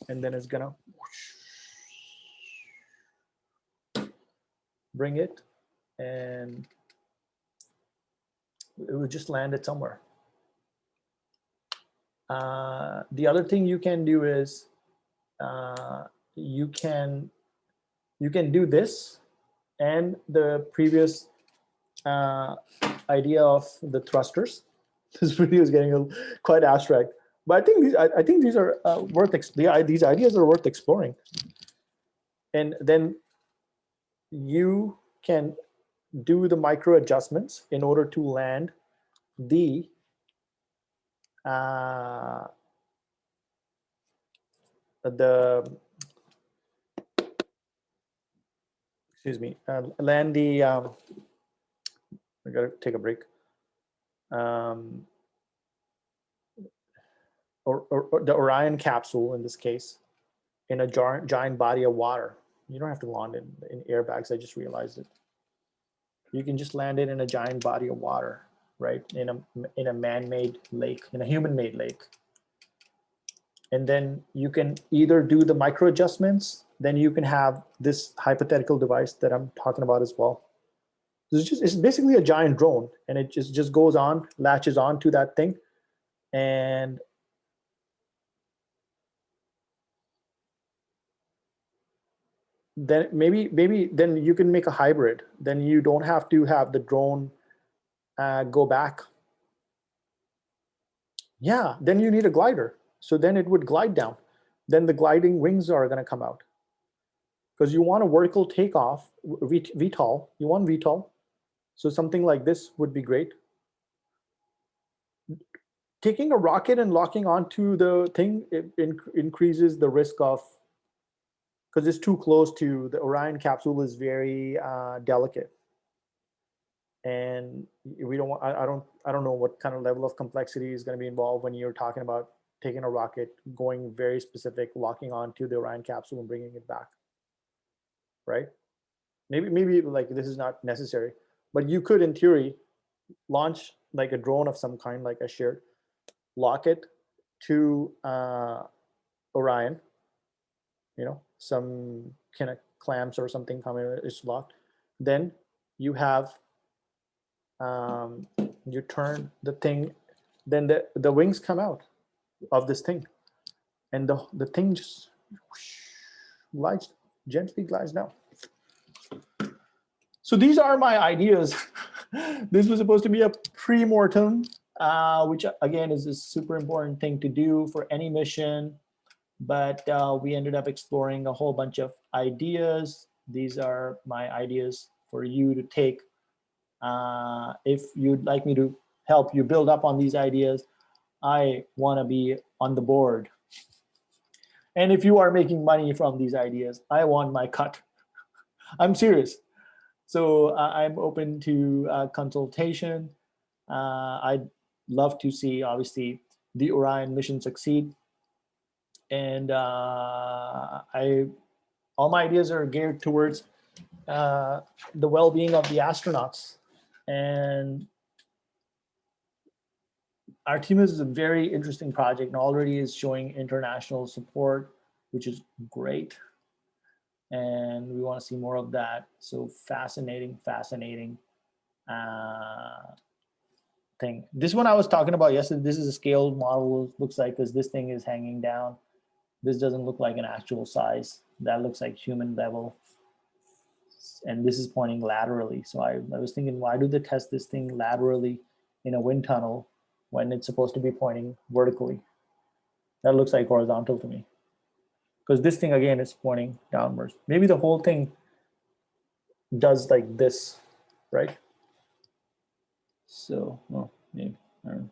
and then it's gonna bring it, and it would just land it somewhere. The other thing you can do is you can do this and the previous idea of the thrusters. This video is getting quite abstract, but I think these are these ideas are worth exploring. And then you can do the micro adjustments in order to land the land the I gotta take a break. Or the Orion capsule in this case, in a giant body of water. You don't have to land it in airbags. I just realized it. You can just land it in a giant body of water, right? In a man-made lake, in a human-made lake. And then you can either do the micro adjustments, then you can have this hypothetical device that I'm talking about as well. It's basically a giant drone, and it just goes on, latches on to that thing, and then maybe then you can make a hybrid. Then you don't have to have the drone go back. Yeah, then you need a glider. So then it would glide down. Then the gliding wings are going to come out. Because you want a vertical takeoff, VTOL. You want VTOL. So something like this would be great. Taking a rocket and locking onto the thing, it increases the risk of, because it's too close to the Orion capsule is very delicate. And we don't want, I don't know what kind of level of complexity is going to be involved when you're talking about taking a rocket, going very specific, locking onto the Orion capsule and bringing it back, right? Maybe like this is not necessary, but you could in theory launch like a drone of some kind, like I shared, lock it to Orion, some kind of clamps or something coming, it's locked. Then you have you turn the thing, then the wings come out of this thing, and the thing just gently glides down. So these are my ideas. This was supposed to be a pre-mortem, which again is a super important thing to do for any mission, but we ended up exploring a whole bunch of ideas. These are my ideas for you to take. If you'd like me to help you build up on these ideas, I want to be on the board. And if you are making money from these ideas, I want my cut. I'm serious. So I'm open to consultation. I'd love to see, obviously, the Orion mission succeed. And all my ideas are geared towards the well-being of the astronauts. And Artemis is a very interesting project and already is showing international support, which is great. And we want to see more of that. So fascinating thing. This one I was talking about yesterday, this is a scaled model, looks like, because this thing is hanging down. This doesn't look like an actual size. That looks like human level. And this is pointing laterally. So I was thinking, why do they test this thing laterally in a wind tunnel when it's supposed to be pointing vertically? That looks like horizontal to me. Because this thing, again, is pointing downwards. Maybe the whole thing does like this, right? So, well, maybe, I don't know.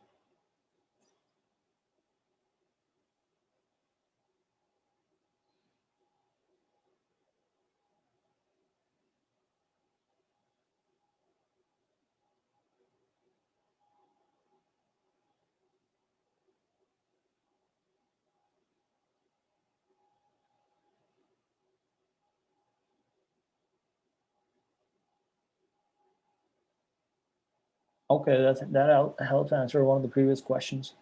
Okay, that helps answer one of the previous questions.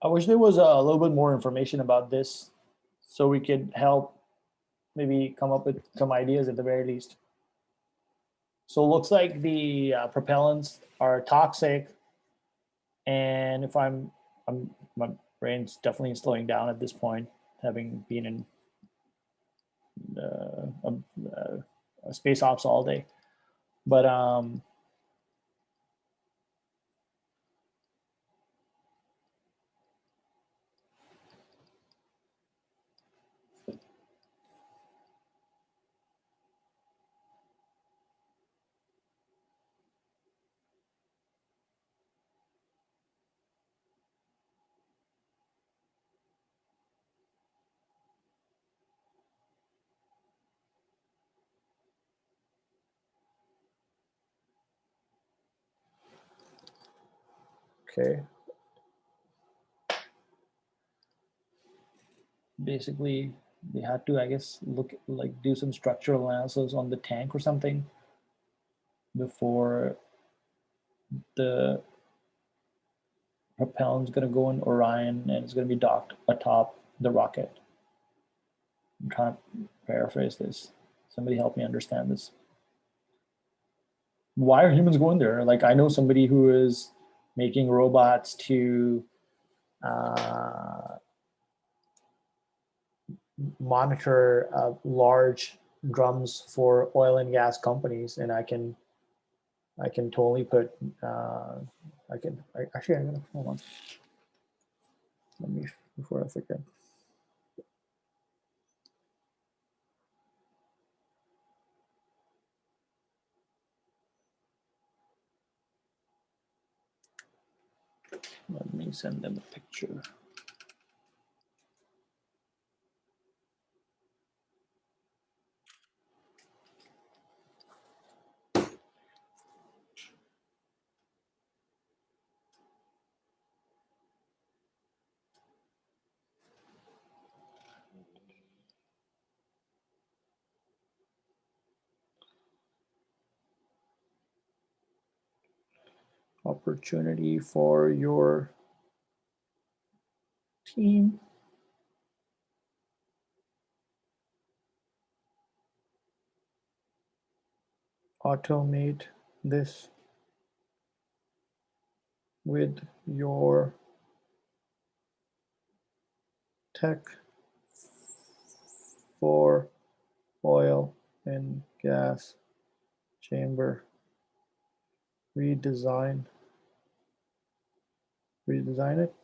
I wish there was a little bit more information about this so we could help maybe come up with some ideas at the very least. So it looks like the propellants are toxic, and if my brain's definitely slowing down at this point, having been in space ops all day. But okay, basically they had to, I guess, do some structural analysis on the tank or something before the propellant's going to go in Orion and it's going to be docked atop the rocket. I'm trying to paraphrase this. Somebody help me understand this. Why are humans going there? Like, I know somebody who is making robots to monitor large drums for oil and gas companies, and I can totally put actually I'm gonna hold on. Let me before I forget. Let me send them a picture. Opportunity for your team. Automate this with your tech for oil and gas chamber redesign it.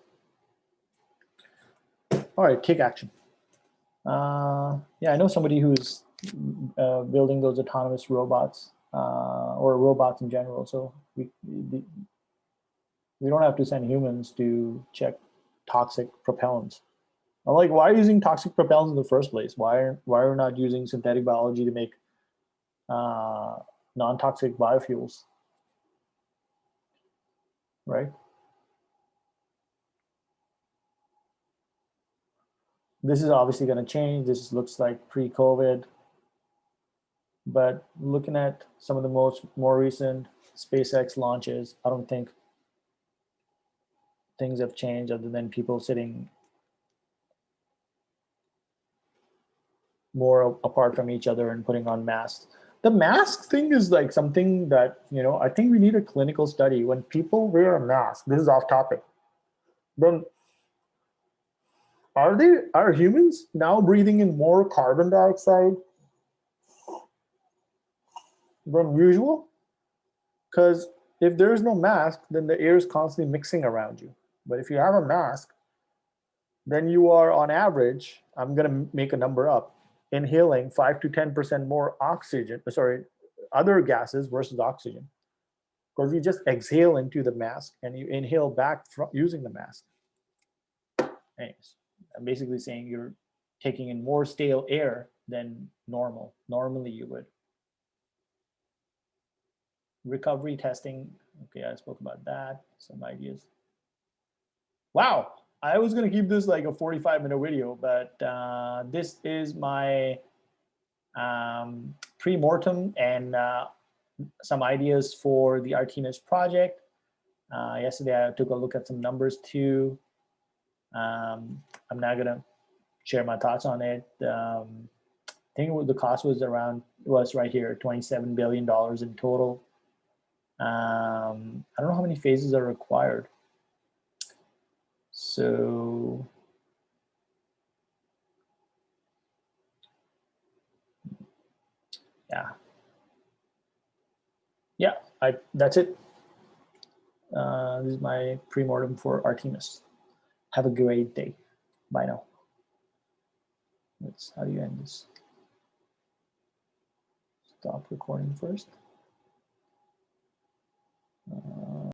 All right, take action. Yeah, I know somebody who's building those autonomous robots or robots in general. So we don't have to send humans to check toxic propellants. I'm like, why are you using toxic propellants in the first place? Why are we not using synthetic biology to make non-toxic biofuels, right? This is obviously going to change. This looks like pre-COVID, but looking at some of the more recent SpaceX launches, I don't think things have changed other than people sitting more apart from each other and putting on masks. The mask thing is like something that, I think we need a clinical study. When people wear a mask, this is off topic, then Are humans now breathing in more carbon dioxide than usual? Because if there is no mask, then the air is constantly mixing around you. But if you have a mask, then you are on average, I'm going to make a number up, inhaling 5 to 10% more oxygen, sorry, other gases versus oxygen. Because you just exhale into the mask and you inhale back from using the mask. Anyways, I'm basically saying you're taking in more stale air than normally you would. Recovery testing, okay, I spoke about that, some ideas. Wow, I was gonna keep this like a 45-minute video, but this is my pre-mortem and some ideas for the Artemis project. Yesterday I took a look at some numbers too. I'm not gonna share my thoughts on it. I think the cost was right here, $27 billion in total. I don't know how many phases are required. So yeah, that's it. This is my pre-mortem for Artemis. Have a great day. Bye now. How do you end this? Stop recording first.